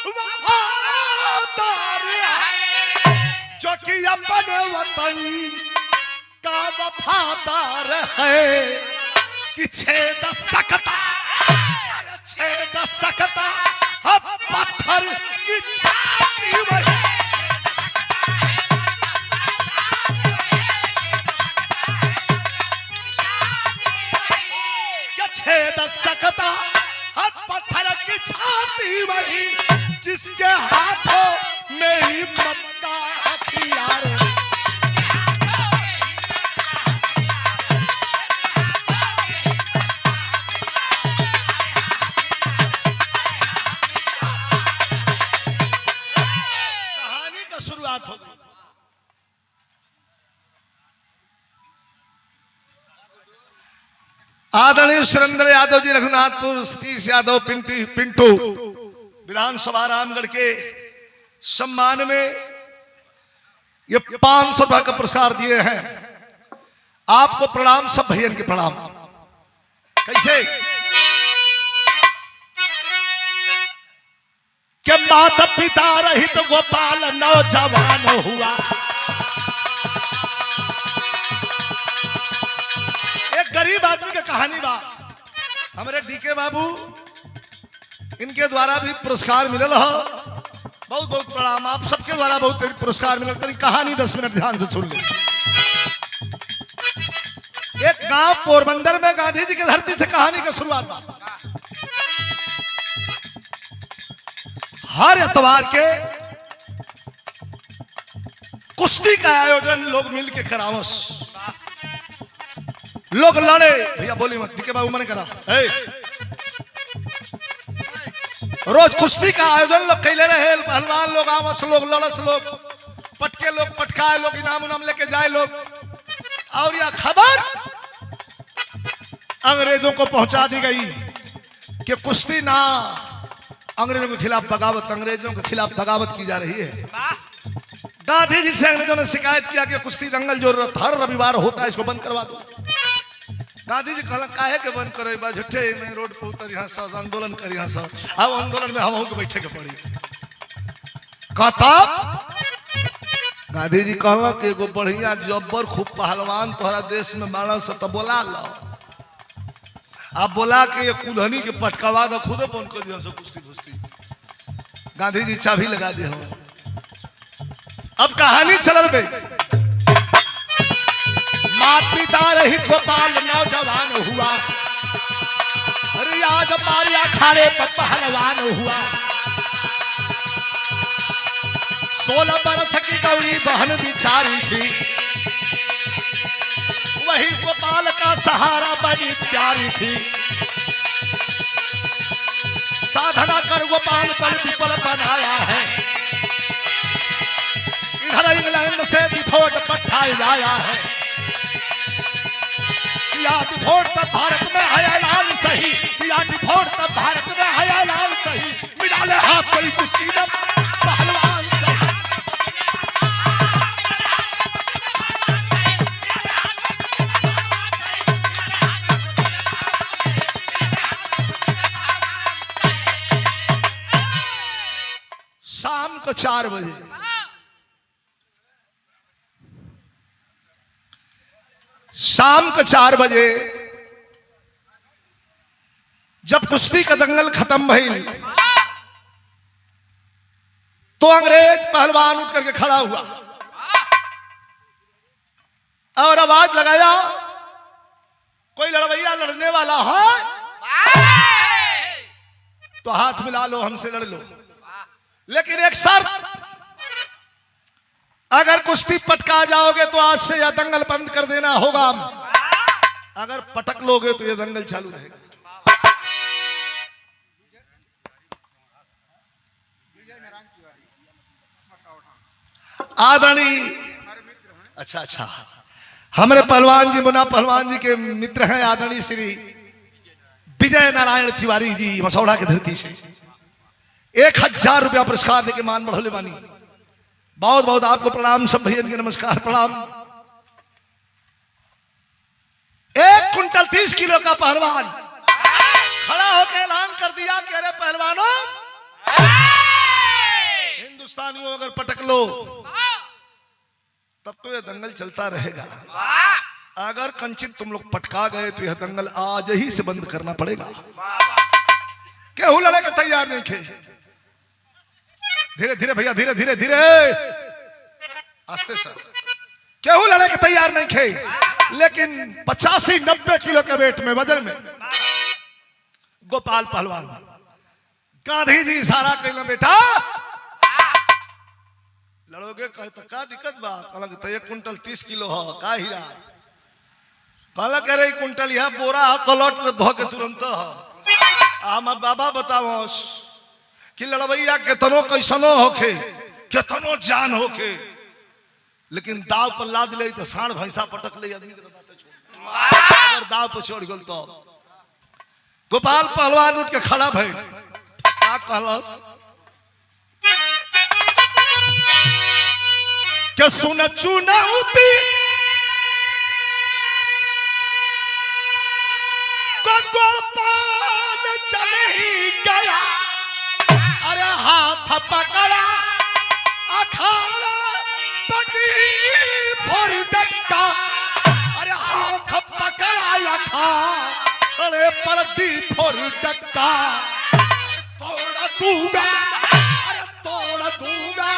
वफादार है, जो कि अपने वतन का वफादार है। कि छेद सकता, छेद सकता अब पत्थर की छाती में, छेद सकता हर पत्थर की छाती वही, जिसके हाथों में हिम्मत का हथियार। कहानी का शुरुआत होगी। आदरणीय सुरेंद्र यादव जी रघुनाथपुर, सतीश यादव पिंटू विधानसभा रामगढ़ के सम्मान में ये 500 रुपए का पुरस्कार दिए हैं। आपको प्रणाम, सब भैया के प्रणाम। कैसे कि माता पिता रहित तो गोपाल नौजवान हुआ। गरीब आदमी का कहानी बा। हमारे डीके बाबू इनके द्वारा भी पुरस्कार मिलल हो, बहुत बहुत प्रणाम। आप सबके द्वारा बहुत पुरस्कार मिलल। तेरी कहानी 10 मिनट ध्यान से सुन ले। एक गांव पोरबंदर में गांधी जी की धरती से कहानी का शुरुआत बा। हर इतवार के कुश्ती का आयोजन लोग मिल के करावस। लोग लड़े भैया बोली मत ठीक है बाबू मैंने करा रोज कुश्ती का आयोजन लोग कैले रहे पहलवान लोग आवस लोग लड़स लोग पटके लोग पटकाए लोग इनाम उनाम लेके जाए लोग और यह खबर अंग्रेजों को पहुंचा दी गई कि कुश्ती ना अंग्रेजों के खिलाफ बगावत अंग्रेजों के खिलाफ बगावत की जा रही है। गांधी जी से अंग्रेजों ने शिकायत किया कि कुश्ती दंगल जो हर रविवार होता है इसको बंद करवा दो। गांधी जी कहला काहे के बंद करे बा झूठे में रोड पर उतर यहां से आंदोलन कर यहां से अब आंदोलन में हम के बैठे के पड़ी कहता गांधी जी कहला कि एगो बढ़िया जब्बर खूब पहलवान तोहरा देश में बाड़ा से तो बोला लो आप बोला कि ये कुल्हनी के पटकवा दो खुदे बंद कर दिया सब कुश्ती कुश्ती। गांधी जी चाबी लगा दिया अब कहानी चलल बे मात पिता रहित गोपाल नौजवान हुआ अरे आज मारी अखाड़े पर पहलवान हुआ 16 बरस की गौरी बहन बिचारी थी वही गोपाल का सहारा बनी प्यारी थी साधना कर गोपाल पर विपल बनाया है इधर इंग्लैंड से विफोट पट्टा लाया है विफोट तब भारत में है ऐलान सही विफोट तब भारत में है ऐलान सही मिला ले हाथ कोई कुश्ती में पहलवान सही। शाम को 4 बजे शाम को 4 बजे जब कुश्ती का दंगल खत्म भइल तो अंग्रेज पहलवान उठ करके खड़ा हुआ और आवाज लगाया कोई लड़वैया लड़ने वाला है तो हाथ मिला लो हमसे लड़ लो लेकिन एक शर्त अगर कुश्ती पटका जाओगे तो आज से यह दंगल बंद कर देना होगा अगर पटक लोगे तो यह दंगल चालू रहेगा। आदरणीय अच्छा हमारे पहलवान जी मुन्ना पहलवान जी के मित्र हैं आदरणीय श्री विजय नारायण तिवारी जी मसौड़ा की धरती से 1000 रुपया पुरस्कार देके मान बढ़ोले बानी बहुत बहुत आपको प्रणाम सब भैया के नमस्कार प्रणाम। 1 कुंटल 30 किलो का पहलवान खड़ा होकर ऐलान कर दिया कि अरे पहलवानों हिंदुस्तानियों अगर पटक लो तब तो यह दंगल चलता रहेगा अगर कंचित तुम लोग पटका गए तो यह दंगल आज ही से बंद करना पड़ेगा। केहू लड़े का तैयार नहीं थे धीरे धीरे भैया धीरे धीरे धीरे आस्ते से केहू लड़े के तैयार नहीं थे लेकिन 85-90 किलो के वेट में वजन में गोपाल पहलवान गांधी जी इशारा कैला बेटा लड़ोगे कहे तो का दिक्कत बा कहला तो 1 कुंटल 30 किलो हो का हीरा कहला कह रही कुंटल यह बोरा कलट धो के तुरंत हमार बाबा बताओ कि लड़वैया केतनो कैसनो होके केतनो जान होके लेकिन दाव पर लाद ले तो साढ़ भैंसा पटक ले अगर दाव पर छोड़ गल तो गोपाल पहलवान उठ के खड़ा भइल का कहलस के सुन चुनौती गोपाल चले ही गया अरे हाथ पकड़ा अखाड़ा पटी भर डक्का अरे हाथ पकड़ा अखाड़ा अरे परदी भर डक्का तोड़ दूंगा अरे तोड़ दूंगा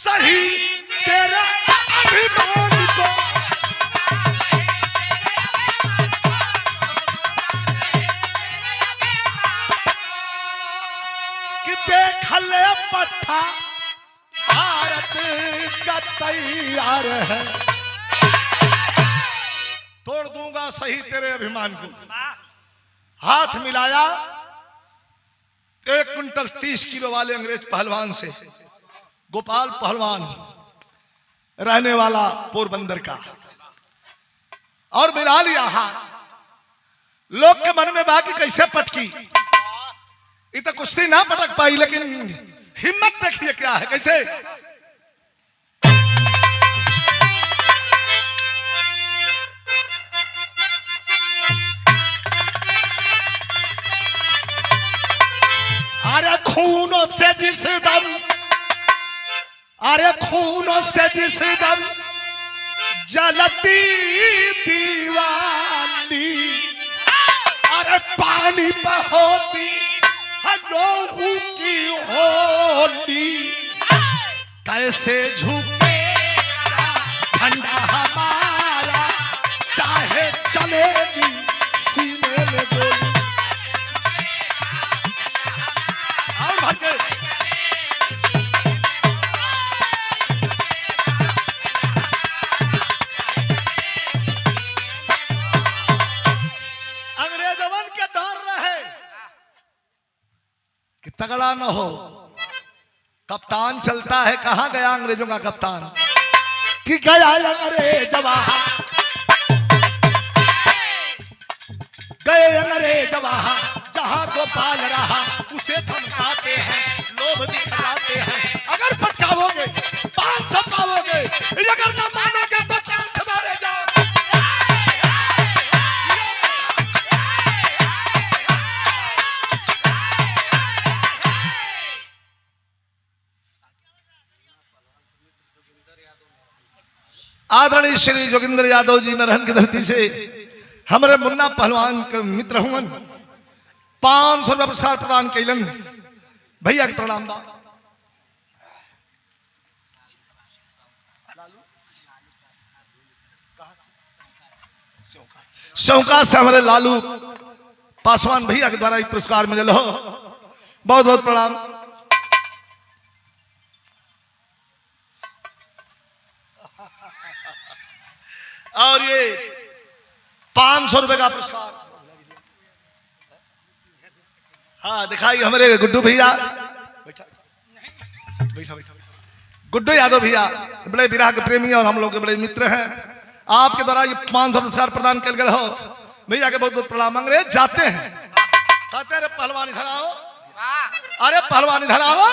सही तेरा अभिमान को देख ले पट्टा भारत का तैयार है तोड़ दूंगा सही तेरे अभिमान को। हाथ मिलाया 1 कुंटल 30 किलो वाले अंग्रेज पहलवान से, गोपाल पहलवान रहने वाला पोरबंदर का, और मिला लिया हाथ। लोग के मन में बाकी कैसे पटकी, ये तो कुश्ती ना पटक पाई, लेकिन हिम्मत देखिए क्या है कैसे। अरे खूनों से जिस दम, अरे खूनों से जिस दम जलती दीवानी, अरे पानी पर होती लोहू की होली, कैसे झुकेगा झंडा हमारा, चाहे चलेगी सीने में गोली। और भागे अंग्रेजवन के डर रहे कि तगड़ा न हो। कप्तान चलता है, कहां गया अंग्रेजों का कप्तान, कि गया अंग्रेज वहां, गए अंग्रेज वहां जहां गोपाल रहा, उसे धमकाते हैं, लोभ दिखलाते हैं। अगर पटकाओगे 500 पाओगे, अगर न मानोगे तो जान से मारे जाओ। आदरणीय श्री जोगिंदर यादव जी नरहन की धरती से हमारे मुन्ना पहलवान के मित्र हुए 500 रुपया पुरस्कार प्रदान कैलन। भैया के प्रणाम बा। शौका से हमारे लालू पासवान भैया के द्वारा एक पुरस्कार मिले हो, बहुत बहुत प्रणाम। और ये 500 रुपए का पुरस्कार हाँ दिखाई हमारे गुड्डू भैया, बैठा बैठा बैठा गुड्डू यादव भैया बड़े विराह के प्रेमी और हम लोग के बड़े मित्र हैं। आपके द्वारा ये 500 पुरस्कार प्रदान कर गए हो, भैया के बहुत बहुत प्रणाम। अंग्रेज जाते हैं, कहते हैं अरे पहलवान इधर आओ, अरे पहलवान इधर आओ,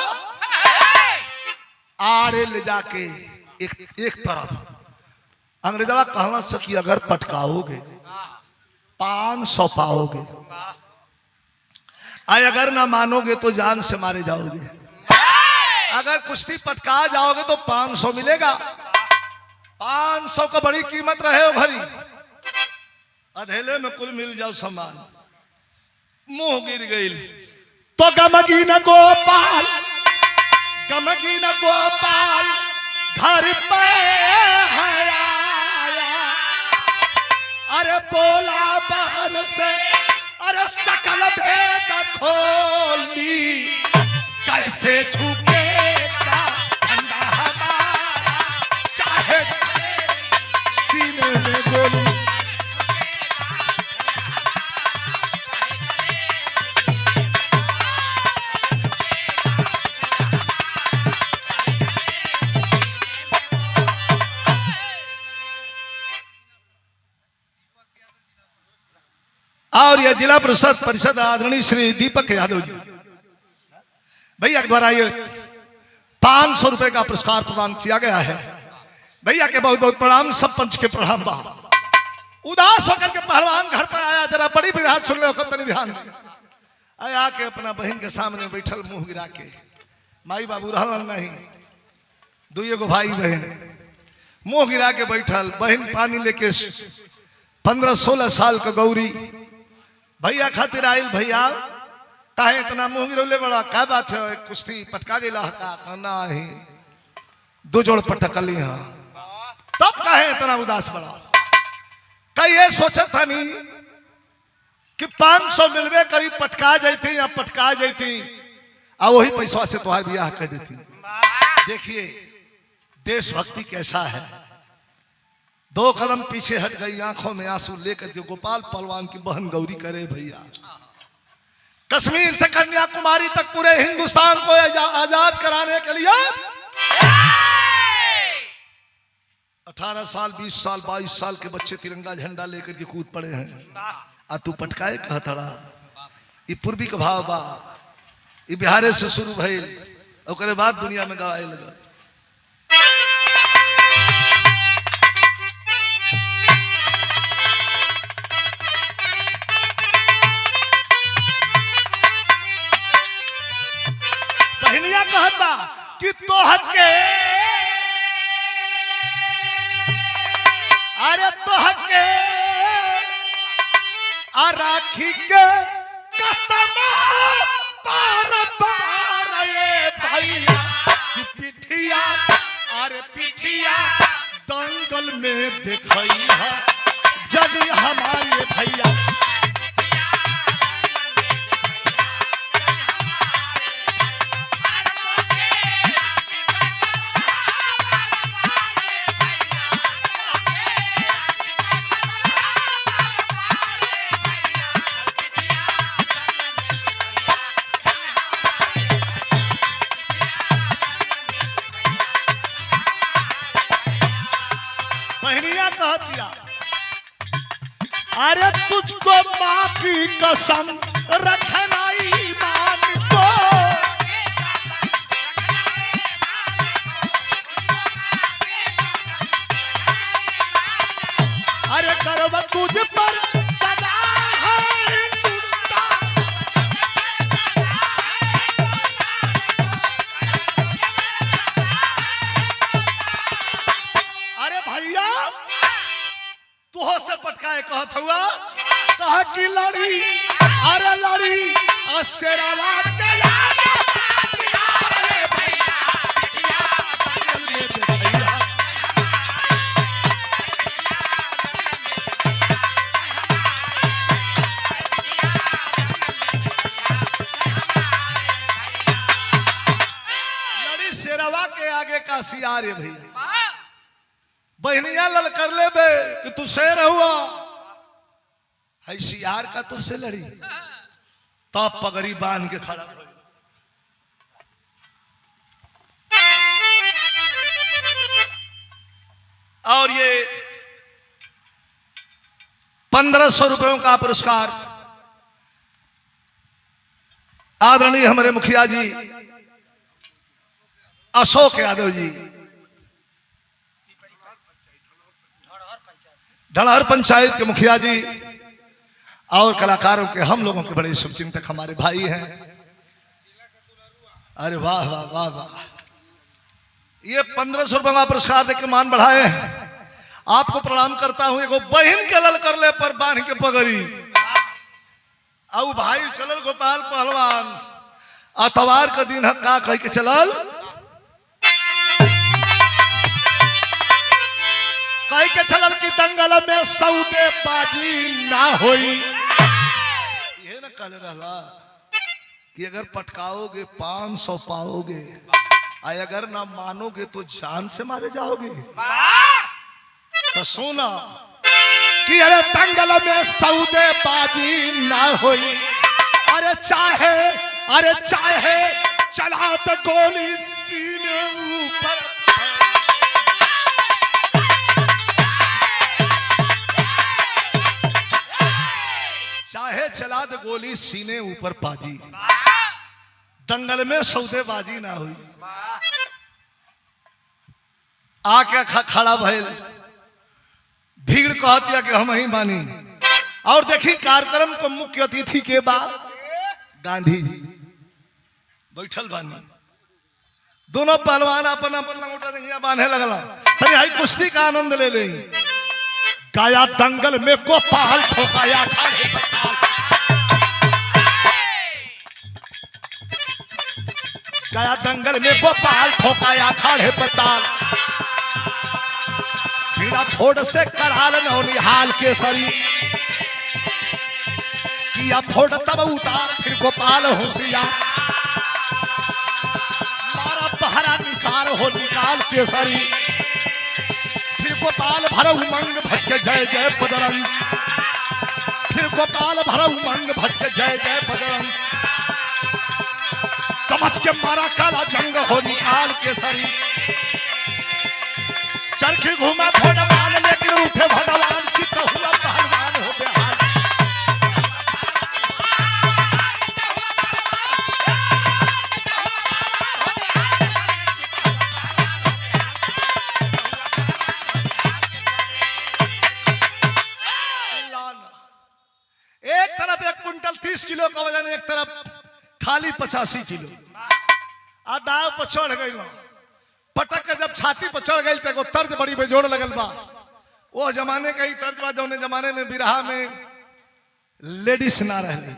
आड़े ले जाके एक तरफ अंग्रेजवा कहना से कि अगर पटकाओगे 500 पाओगे, अगर ना मानोगे तो जान से मारे जाओगे। अगर कुश्ती पटका जाओगे तो 500 मिलेगा। 500 का बड़ी कीमत रहे हो भरी, अधेले में कुल मिल जाओ सामान। मुंह गिर गई तो गमगी न गोपाल, गमगी न गोपाल घर पे आया, अरे बोला बहन से अरे सकल भेद खोली, कैसे झुकेगा झंडा हमारा, चाहे सीने में गोली। और यह जिला परिषद आदरणीय श्री दीपक यादव जी भैया के द्वारा ये 500 रुपए का पुरस्कार प्रदान किया गया है। भैया के बहुत बहुत प्रणाम, सब पंच के प्रणाम बा। उदास होकर के पहलवान घर पर आया, जरा बड़ी बिरात सुन लो, तनी ध्यान आया के अपना बहन के सामने बैठल मुंह गिरा के, माई बाबू रहल नहीं, दुइये गो भाई बहन मुंह गिरा के बैठल, बहन पानी लेके 15-16 साल का गौरी भैया खातिर आयल। भैया काहे इतना मुंह गिरौले बड़ा, क्या बात है, कुश्ती पटका गेला का कहना ही 2 जोड़ पटकली हाँ, तब काहे इतना उदास बड़ा। कई ये सोचा था नहीं कि 500 मिलवे करीब पटका जाती या पटका जाती और वही पैसा से तुम्हार ब्याह कर देती। देखिए देशभक्ति कैसा है, 2 कदम पीछे हट गई, आंखों में आंसू लेकर जो गोपाल पहलवान की बहन गौरी करे भैया। कश्मीर से कन्याकुमारी तक पूरे हिंदुस्तान को आजाद कराने के लिए 18 साल 20 साल 22 साल के बच्चे तिरंगा झंडा लेकर के कूद पड़े हैं। आ तू पटकाए कहतड़ा, ये पूर्वी का भाव बा, ये बिहारे से शुरू भइल, ओकरे बाद दुनिया में गवाए लगा। बहनिया कहता कि तोह के, अरे तोह के आ राखी के कसम पार पार ये भैया कि पिठिया, अरे पिठिया दंगल में देखई है जब हमारे भैया। अरे तुझको माँ की कसम रखना ईमान को, अरे गर्व तुझ पर सदा है हिंदुस्तान। अरे भैया तुहो से पटकाए कहत हुआ, कहा कि लड़ी, अरे लड़ी शेरावा के लड़ी शेरावा के आगे का सियार है भैया। बहनिया लल कर ले बे कि तू शेर हुआ है, सियार का तो से लड़ी, तब पगड़ी बांध के खड़ा हो। और ये 1500 रुपयों का पुरस्कार आदरणीय हमारे मुखिया जी अशोक यादव जी, ढलहर पंचायत के मुखिया जी और कलाकारों के, हम लोगों के बड़े शुभचिंतक हमारे भाई हैं। अरे वाह वाह वाह वाह, ये 1500 रुपये का पुरस्कार देकर मान बढ़ाए हैं। आपको प्रणाम करता हूं। एगो बहन के लल कर ले पर बांध के पगड़ी, अब भाई चलल गोपाल पहलवान, अतवार का दिन का कह के चलल, कह के चलल कि दंगल में सौदेबाजी ना होई। ये ना कल रहा कि अगर पटकाओगे 500 पाओगे, अगर ना मानोगे तो जान से मारे जाओगे। तो सुना कि अरे दंगल में सौदेबाजी ना होई, अरे चाहे चला तो गोली सीने ऊपर, चाहे चला दे गोली सीने ऊपर पाजी, दंगल में सौदेबाजी ना हुई। आके खड़ा भइल, भीड़ कहतिया कि हम ही मानी। और देखी कार्यक्रम को मुख्य अतिथि के बाद गांधी जी बैठल बानी, दोनों पहलवान अपन अपन लंगोटा दंगिया बांधे लगला। तनी हाई कुश्ती का आनंद ले ले। गाया दंगल में गोपाल ठोकाया खाड़े पर, गाया दंगल में गोपाल ठोकाया खाड़े पर ताल, बीड़ा फोड़ से कराल नौनिहाल केसरी, किया फोड़ तब उतार फिर गोपाल होशियार, मारा पहरा निसार हो निकाल केसरी, फिर गोपाल भर उमंग भज के जय जय बजरंग, फिर गोपाल भर उमंग भज के जय जय बजरंग, कमच के मारा काला जंग हो निकाल के सरी, चरखी घूमा भगवान लेकिन उठे भगवान, चित्त हुआ पहलवान हो बेहाल। एक तरफ 1 कुंटल 30 किलो का वजन, एक तरफ खाली 85 किलो। आ दाव पर चढ़ गई, पटक के जब छाती पर चढ़ गई तो तर्ज बड़ी बेजोड़ लगल बा। वो जमाने का ही तर्ज बा जौने जमाने में बिरहा में लेडीज ना रहली।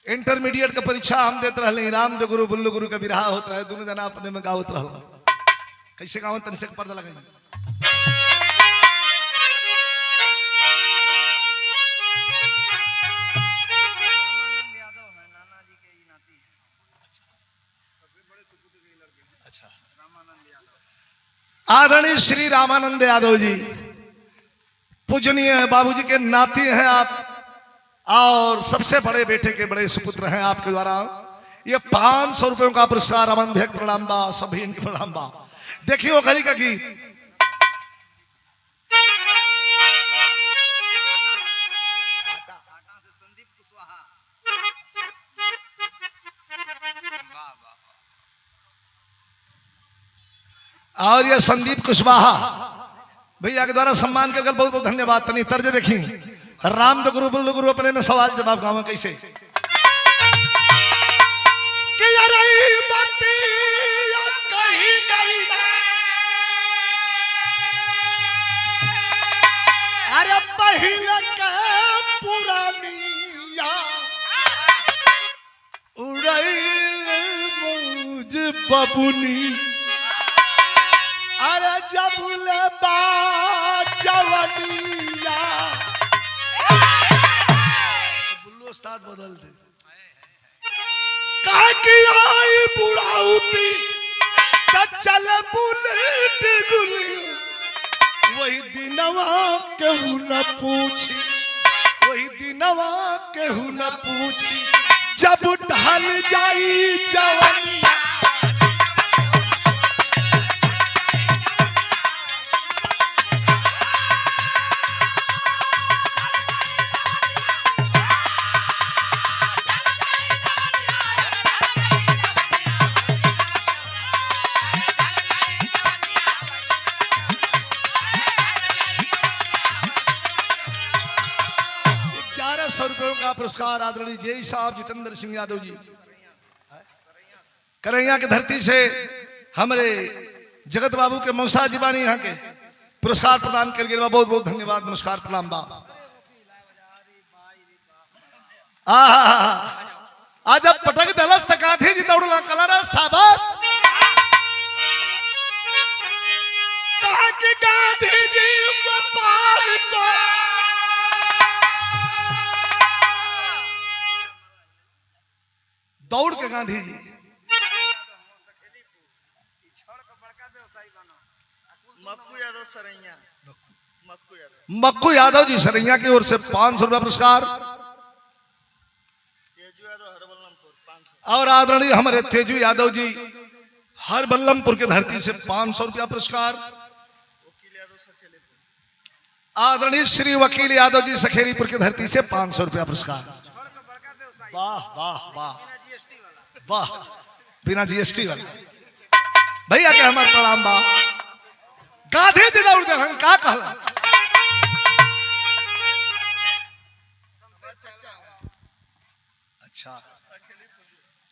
इंटरमीडिएट का परीक्षा हम देते रहले, राम दे गुरु बुल्लू गुरु का बिरहा होता रहे, दोनों जना अपने में गावत रहल। कैसे गावत तन से पर्दा लगाई। आदरणीय श्री रामानंद यादव जी पूजनीय बाबूजी के नाती हैं आप, और सबसे बड़े बेटे के बड़े सुपुत्र हैं आपके द्वारा। ये 500 रुपयों का पुरस्कार अमन भेक प्रणाम बा, सभी इनके प्रणाम बा। देखिए वो घड़ी का गीत। और ये संदीप कुशवाहा भैया के द्वारा सम्मान के बहुत बहुत धन्यवाद। तनी तर्ज देखी, राम दो गुरु बुल्लू गुरु अपने में सवाल जवाब गाँव कैसे कि कहीं गई, अरे पहले के पुरानिया उड़ैल मौज बबुनी, अरे जबुले बाजवनिया। बुल्लू उस्ताद बदल दे। कहा कि आई बुढ़ाउती त चल बुलेट गुली, वही दिनवा केहू न पूछी, वही दिनवा केहू न पूछी, जब ढल जाई जवनिया। का पुरस्कार आदरणीय जेई साहब जितेंद्र सिंह यादव जी करैया की धरती से हमारे जगत बाबू के मौसा जीवानी यहाँ के पुरस्कार प्रदान कर गए। बहुत बहुत धन्यवाद, नमस्कार प्रणाम बा। आज जब पटक दलस काठी जी दौड़ला कलर शाबाश। कहा कि गांधी जी दौड़ के गांधी जी मक्कू यादव जी सरैया की ओर से 500 रुपया पुरस्कार, और आदरणीय हमारे तेजू यादव जी हर बल्लमपुर के धरती से 500 रुपया पुरस्कार, आदरणीय श्री वकील यादव जी सखेरीपुर की धरती से 500 रुपया पुरस्कार। वाह वाह वाह वाह, बिना जीएसटी वाला भैया के हमारे प्रणाम बा। गांधी जी दौड़ दे का कहला। अच्छा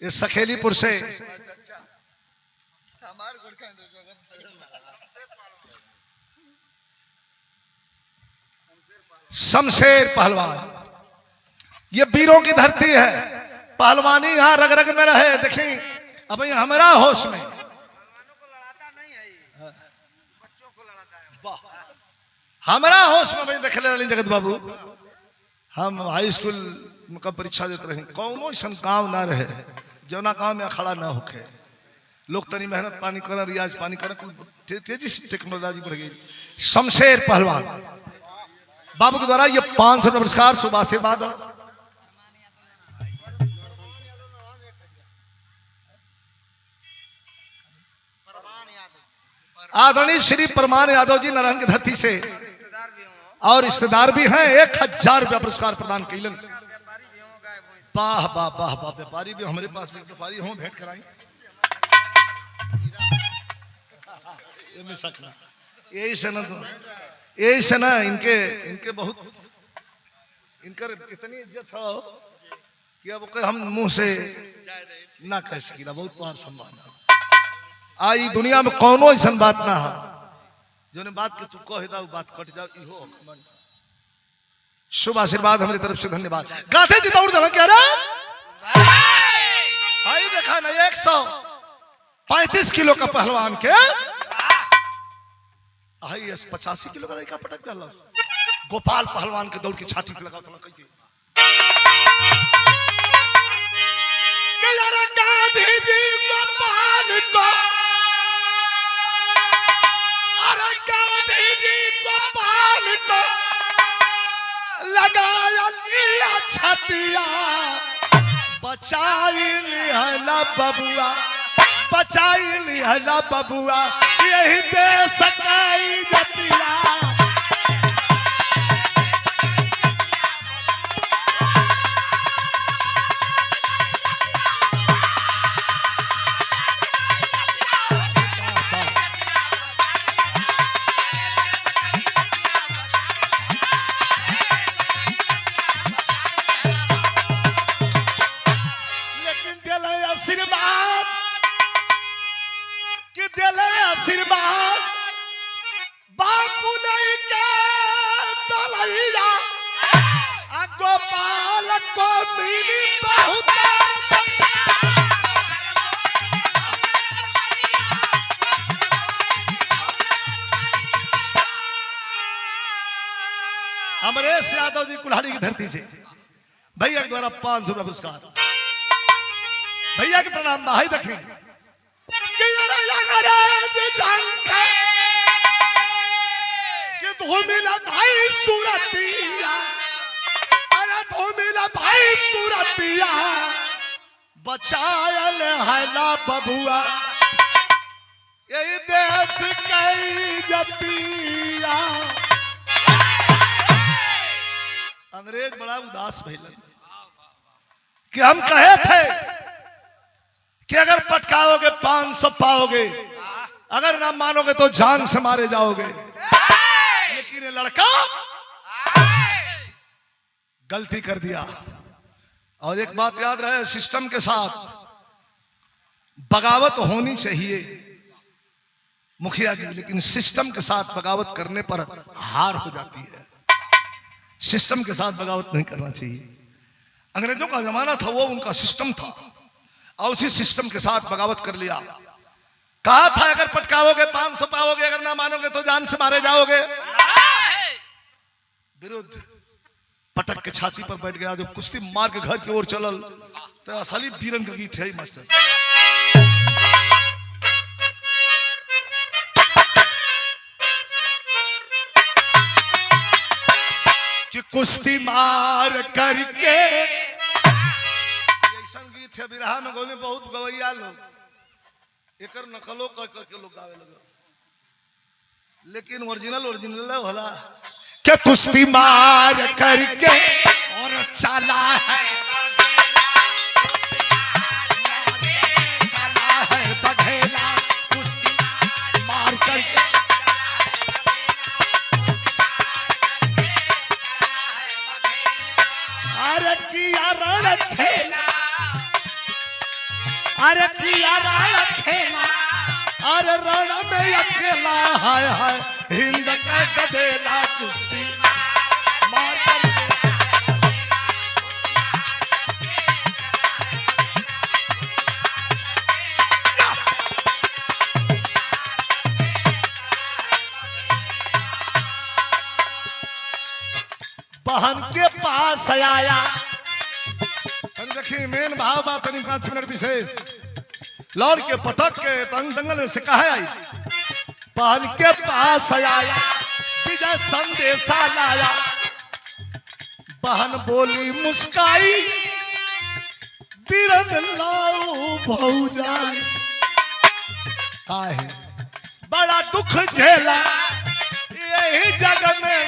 ये सखेलीपुर से शमशेर पहलवान, ये वीरों की धरती है, पहलवानी यहाँ रग रग में रहे। देखिए अब हमारा होश में हमारा होश में भाई देख ले जगत बाबू, हम हाई स्कूल का परीक्षा देते रहे, कौनो ऐसा काम ना रहे जो ना काम में खड़ा ना होके। लोग तनी मेहनत पानी कर रियाज पानी कर तेजी से टेक्नोलॉजी बढ़ गई। शमशेर पहलवान बाबू के द्वारा ये 500 पुरस्कार सुबह से बाद आदरणीय श्री परमान यादव जी नारायण की धरती से और रिश्तेदार भी हैं 1000 रुपया पुरस्कार प्रदान कैलन। वाह वाह वाह वाह व्यापारी भी हमारे पास भी व्यापारी हो भेंट कराई यही से ना इनके बहुत इनकर इतनी इज्जत हो कि अब हम मुंह से ना कह सकीला। बहुत बार संवाद आई दुनिया में कोनो ऐसा बात ना है जो ने बात के तू कह दा बात कट जाओ इहो शुभ आशीर्वाद हमारी तरफ से धन्यवाद। गाते जी दौड़ दल क्या रे भाई देखा ना 135 किलो का पहलवान के आई 85 किलो का लड़का पटक गया। गोपाल पहलवान के दौड़ की छाती से लगाओ तो कैसे गांधी जी गोपाल को अरे गांधी जी गोपाल को लगाया लिया छतिया बचाई लिया ना बबुआ बचाई लिया ना बबुआ यही दे सकाई जतिया। आशीर्वाद बापू नहीं के बलैया गोपाल को मिली बहुत अमरेश यादव जी कुल्हाड़ी की धरती से भैया के द्वारा 500 रुपया पुरस्कार। भैया के प्रणाम भाई देखें धूमिला भाई सूरतिया अरे धूमिला भाई सूरतिया बचायल है ना बबुआ यही देश कई जतिया। अंग्रेज बड़ा उदास भइल कि हम कहे थे कि अगर पटकाओगे 500 पाओगे अगर ना मानोगे तो जान से मारे जाओगे। लेकिन ये लड़का गलती कर दिया। और एक बात याद रहे सिस्टम के साथ बगावत होनी चाहिए मुखिया जी लेकिन सिस्टम के साथ बगावत करने पर हार हो जाती है। सिस्टम के साथ बगावत नहीं करना चाहिए। अंग्रेजों का जमाना था वो उनका सिस्टम था और उसी सिस्टम के साथ बगावत कर लिया। कहा था अगर पटकाओगे 500 पाओगे अगर ना मानोगे तो जान से मारे जाओगे। विरुद्ध पटक के छाती पर बैठ गया। जब कुश्ती मार के घर की ओर चलल तो असली वीरन का गीत है ही मास्टर। कि कुश्ती मार करके संगीत है बिरहा में गोले बहुत गवैया लोग एकर नकलो कर करके लोग गावे लगे लेकिन ओरिजिनल होला क्या कुश्ती मार करके और चला है बघेला कुश्ती मार करके अरे किया रण खेला अरे किया रण खेला अरे रण में अकेला हाय हाय हिंद का गदेला कुश्ती मार करके बहन के पास आया देखिए मेन भाव बात 5 मिनट विशेष लौट के पटक के दंगल से कहा आई, बहन के पास आया विजय संदेशा लाया। बहन बोली मुस्काई, बिरन लाओ भौजाई। काहे बड़ा दुख झेला यही जग में,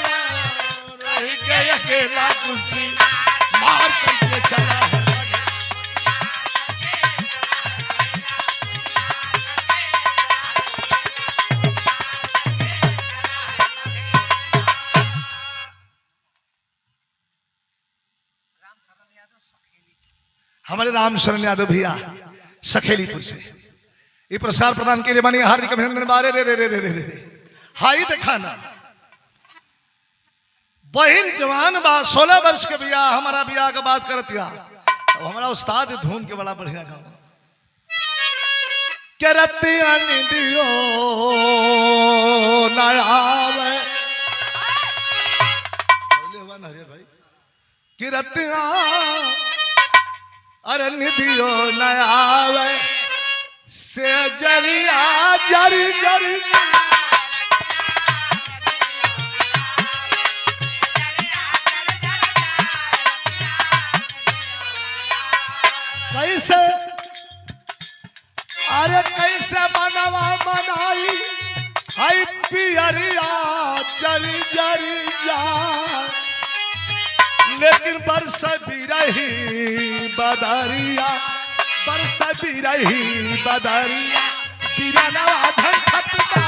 रह के अकेला कुश्ती मार करके चला है। हमारे राम शरण यादव भैया सखेलीपुर से ये पुरस्कार प्रदान के लिए मानिए हार्दिक अभिनंदन। बारे रे रे रे रे रे रे हाई देखा ना, बहन जवान बा 16 वर्ष के बिया, हमारा बिया के बात करतिया। हमारा उस्ताद धून के बड़ा बढ़िया गाँव के रतिया निदियो नयावे भाई कि रतिया अरे निधियो नयावे से जरिया जरी जरी। कैसे अरे कैसे मनवा मनाई हाई पियरिया जरी जरी जा, लेकिन बरस भी रही बदरिया, बरस भी रही बदरिया, बिरनवा झंखटता।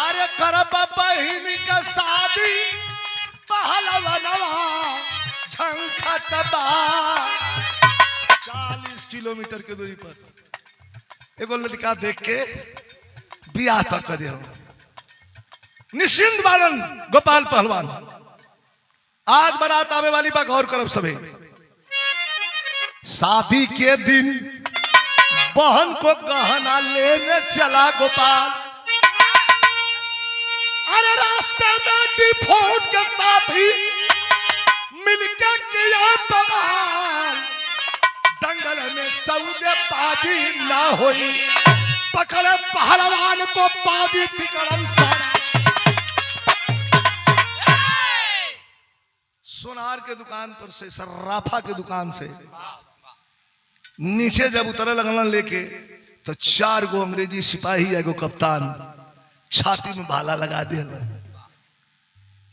अरे करब बहिनी का शादी पहलवनवा झंखटबा। 40 किलोमीटर की दूरी पर एगो लड़का देख के बियाह तक कर दिया। निश्चिंत बालन गोपाल पहलवान आज बारात आवे वाली बा, गौर करब सभी। शादी के दिन बहन को गहना लेने चला गोपाल। अरे रास्ते में डिफॉल्ट के साथ ही मिलके किया बवाल। दंगल में सौदेबाजी ना हुई, पकड़े पहलवान को बाजी तिकड़म सारा। सोनार के दुकान पर से, सर्राफा के दुकान से नीचे जब उतरे लगना लेके तो 4 गो अंग्रेजी सिपाही एगो कप्तान छाती में भाला लगा दिया।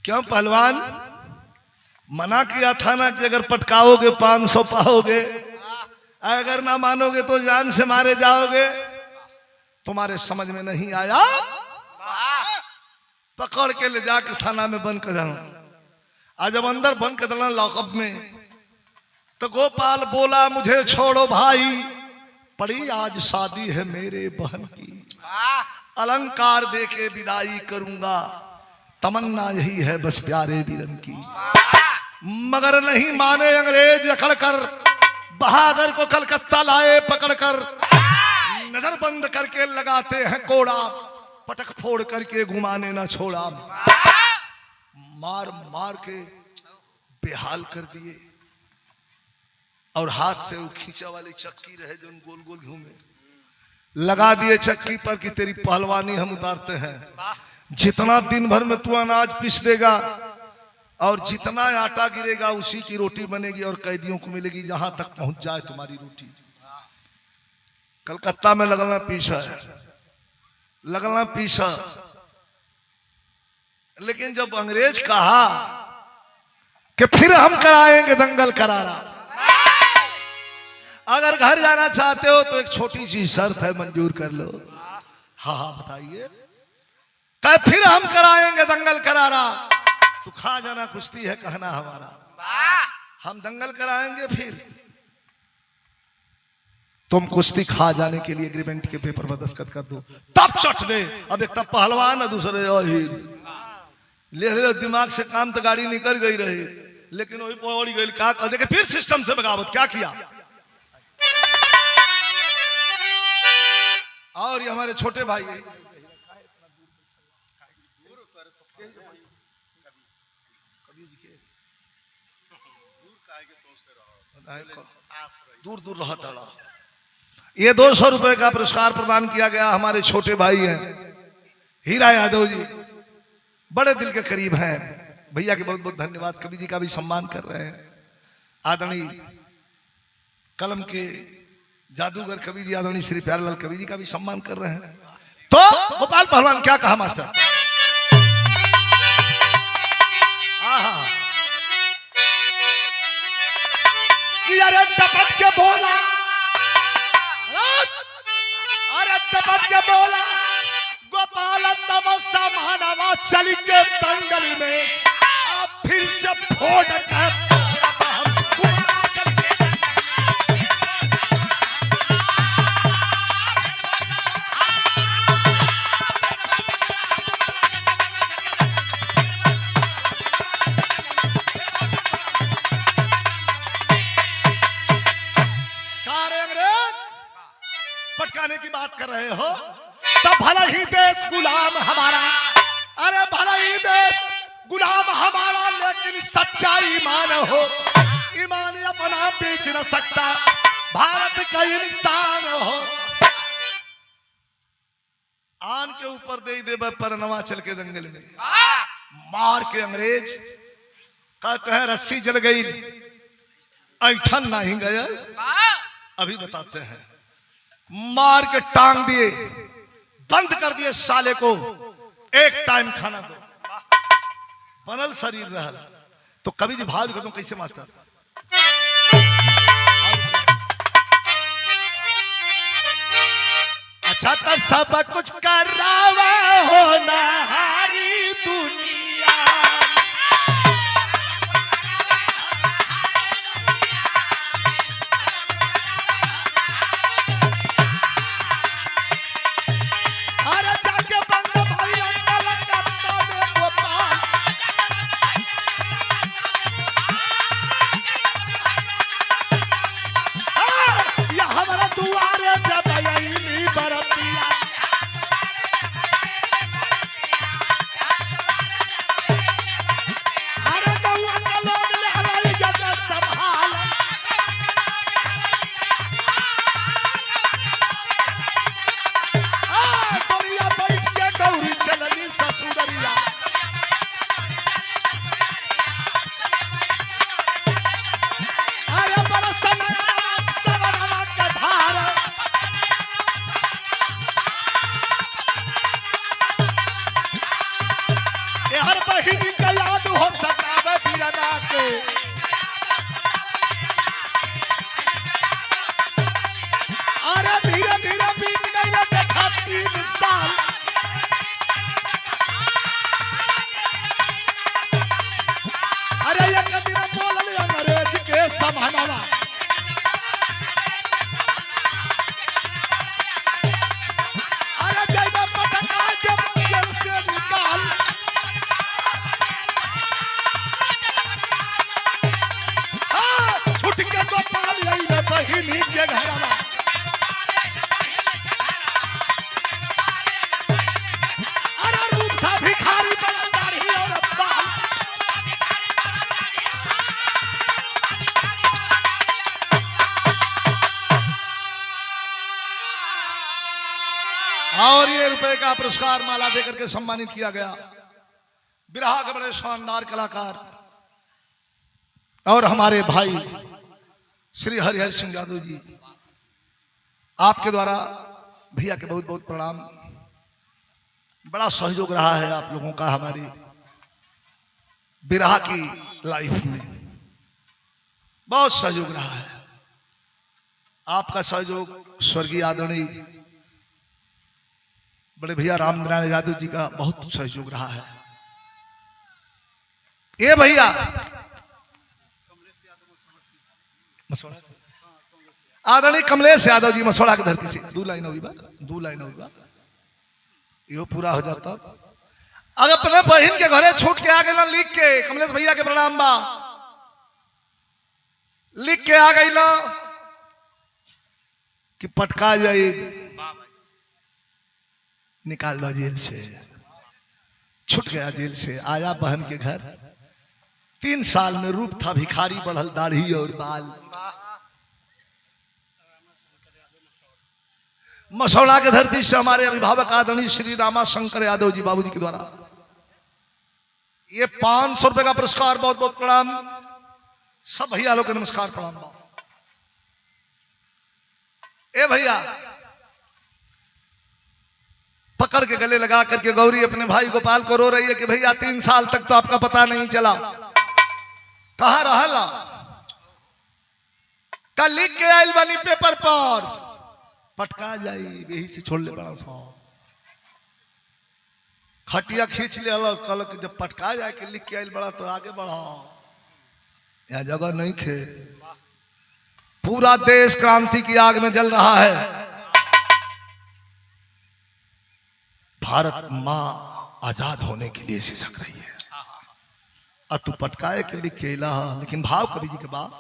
क्यों पहलवान मना किया था ना कि अगर पटकाओगे 500 पाओगे, अगर ना मानोगे तो जान से मारे जाओगे। तुम्हारे समझ में नहीं आया, पकड़ के ले जाके थाना में बंद कर देना। आज जब अंदर बंद कर देना लॉकअप में, तो गोपाल बोला मुझे छोड़ो भाई, पड़ी आज शादी है मेरे बहन की, अलंकार दे के विदाई करूंगा, तमन्ना यही है बस प्यारे वीरन की। मगर नहीं माने अंग्रेज, अकड़ कर बहादुर को कलकत्ता लाए पकड़कर, नजर बंद करके लगाते हैं कोड़ा, पटक फोड़ करके घुमाने ना छोड़ा। मार मार के बेहाल कर दिए और हाथ से वो खींचा वाली चक्की रहे जो गोल गोल घूमे, लगा दिए चक्की पर कि तेरी पहलवानी हम उतारते हैं। जितना दिन भर में तू अनाज पीस देगा और जितना आटा गिरेगा उसी की रोटी बनेगी और कैदियों को मिलेगी, जहां तक पहुंच जाए तुम्हारी रोटी। कलकत्ता में लगना पीछा है, लगना पीछा। लेकिन जब अंग्रेज कहा कि फिर हम कराएंगे दंगल करारा, अगर घर जाना चाहते हो तो एक छोटी सी शर्त है, मंजूर कर लो। हाँ हाँ बताइए। कहे फिर हम कराएंगे दंगल करारा, तो खा जाना कुश्ती है कहना हमारा, हम दंगल कराएंगे फिर तुम कुश्ती खा जाने के लिए एग्रीमेंट के पेपर पर दस्तखत कर दो, तब चट दे। अब एक तब पहलवान है, दूसरे ले ले दिमाग से काम तो गाड़ी निकल गई रही, लेकिन वही पौड़ी गई। क्या कर दे फिर सिस्टम से बगावत क्या किया। और ये हमारे छोटे भाई दूर दूर रहा था। ये 200 रुपए का पुरस्कार प्रदान किया गया हमारे छोटे भाई हैं हीरा यादव जी, बड़े दिल के करीब हैं भैया के, बहुत बहुत धन्यवाद। कवि जी का भी सम्मान कर रहे हैं, आदरणीय कलम के जादूगर कवि जी आदरणीय श्री प्यारेलाल कवि जी का भी सम्मान कर रहे हैं। तो गोपाल पहलवान क्या कहा मास्टर? कि अरे टपट के बोला, अरे टपट के बोला गोपाल तब समानवा चल के दंगल में आप फिर से फोड़ कर पटकाने की बात कर रहे हो, तब भला ही देश गुलाम हमारा, अरे भला ही देश गुलाम हमारा, लेकिन सच्चा ईमान हो, ईमान अपना बेच न सकता भारत का इंसान हो। आन के ऊपर दे दे परनवा चल के दंगल में मार के अंग्रेज कहते हैं रस्सी जल गई ऐठन नहीं गया। अभी बताते हैं, मार के टांग दिए, बंद कर दिए साले को, एक टाइम खाना दो, बनल शरीर रहा। तो कवि जी भाव कर दो कैसे मास्टर? अच्छा तो सब कुछ कर रहा हो नहारी दुनिया, हर बहिनी का याद हो सतावे बिरना के। अरे धीरे धीरे बीत गई ना देखा 3 साल, अरे एक दिन बोलल अंग्रेज के समानवा, अरे जैबा पटका जब जेल से निकाल, छुट के तो पाल आई बहिनी के घरवा, अरे रूप था भिखारी बड़ा दाढ़ी और बाल, और ये रुपए का पुरस्कार माला देकर के सम्मानित किया गया बिरहा के बड़े शानदार कलाकार और हमारे भाई श्री हरिहर सिंह यादव जी, आपके द्वारा भैया के बहुत बहुत प्रणाम। बड़ा सहयोग रहा है आप लोगों का हमारी बिरहा की लाइफ में, बहुत सहयोग रहा है। आपका सहयोग स्वर्गीय आदरणीय बड़े भैया रामनारायण यादव जी का बहुत सहयोग रहा है। ये भैया आदरणीय कमलेश यादव जी मसोड़ा की धरती से 2 लाइन होगी, 2 लाइन होगी, यो पूरा हो जाता। अगर अपने बहन के घरे छूट के आ गए ना लिख के, कमलेश भैया के प्रणाम बा, लिख के आ गई ना कि पटका जाए, निकाल दो जेल से, छूट गया जेल से, आया बहन के घर, 3 साल में रूप था भिखारी, बढ़ल दाढ़ी और बाल। मसौड़ा की धरती से हमारे अभिभावक आदरणीय श्री रामा शंकर यादव जी बाबूजी के द्वारा ये 500 रुपए का पुरस्कार, बहुत बहुत प्रणाम। सब भैया लोग के नमस्कार प्रणाम। ए भैया पकड़ के गले लगा करके गौरी अपने भाई गोपाल को रो रही है कि भैया 3 साल तक तो आपका पता नहीं चला, कहां रहला? कल लिख के आयल बनी पेपर पर, पटका जाई यही से छोड़ ले बड़ा सा खटिया खींच ले अलग कल के जब पटका जाए के लिख के आयल बड़ा तो आगे बढ़ा, यह जगह नहीं खे। पूरा देश क्रांति की आग में जल रहा है। भारत मां आजाद होने के लिए सिसक रही है, अब तू पटकाए के लिख के ला, लेकिन भाव कवि जी के बाप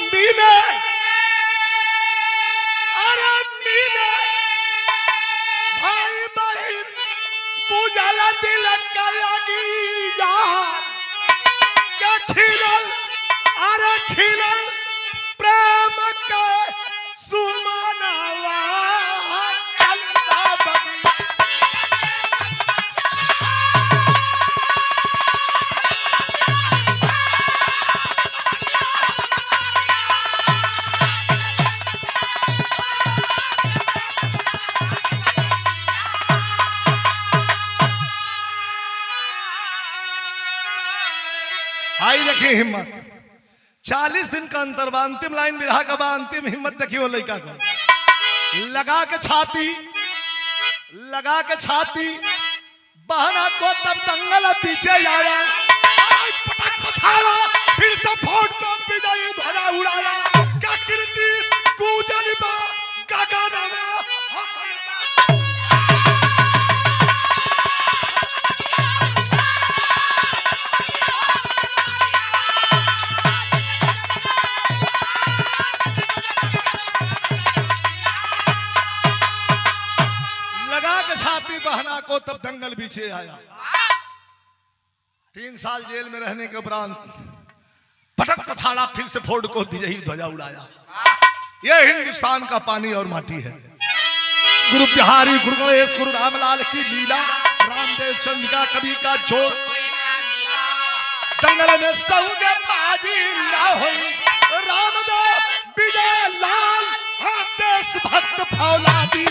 मिले, अरे मिले भाई बहन बुझला दिल का अगीजा क्या खिलल, अरे खिलल प्रेम के सुमनवा चंदा बगी। आई देखिए हिम्मत, 40 दिन का अंतर बा, अंतिम लाइन बिरहा का बा, अंतिम हिम्मत देखिए लड़का को लगा के छाती, लगा के छाती बहना को तब दंगल पीछे आया, पटक पछाड़ा फिर से फोड़ को विजयी ध्वजा उड़ाया, क्या कीर्ति कूजल बा गगन में हंसता। बहना को तब दंगल पीछे आया। 3 साल जेल में रहने के उपरांत पटक पछाड़ा फिर से फोर्ड को विजयी ध्वजा उड़ाया। यह हिंदुस्तान का पानी और माटी है। गुरु बिहारी गुरु गणेश गुरु रामलाल की लीला, रामदेव चंद्रिका कवि का जोर, दंगल में सऊदे बाजी ना होई, रामदेव विजय लाल हर देश भक्त फौलादी।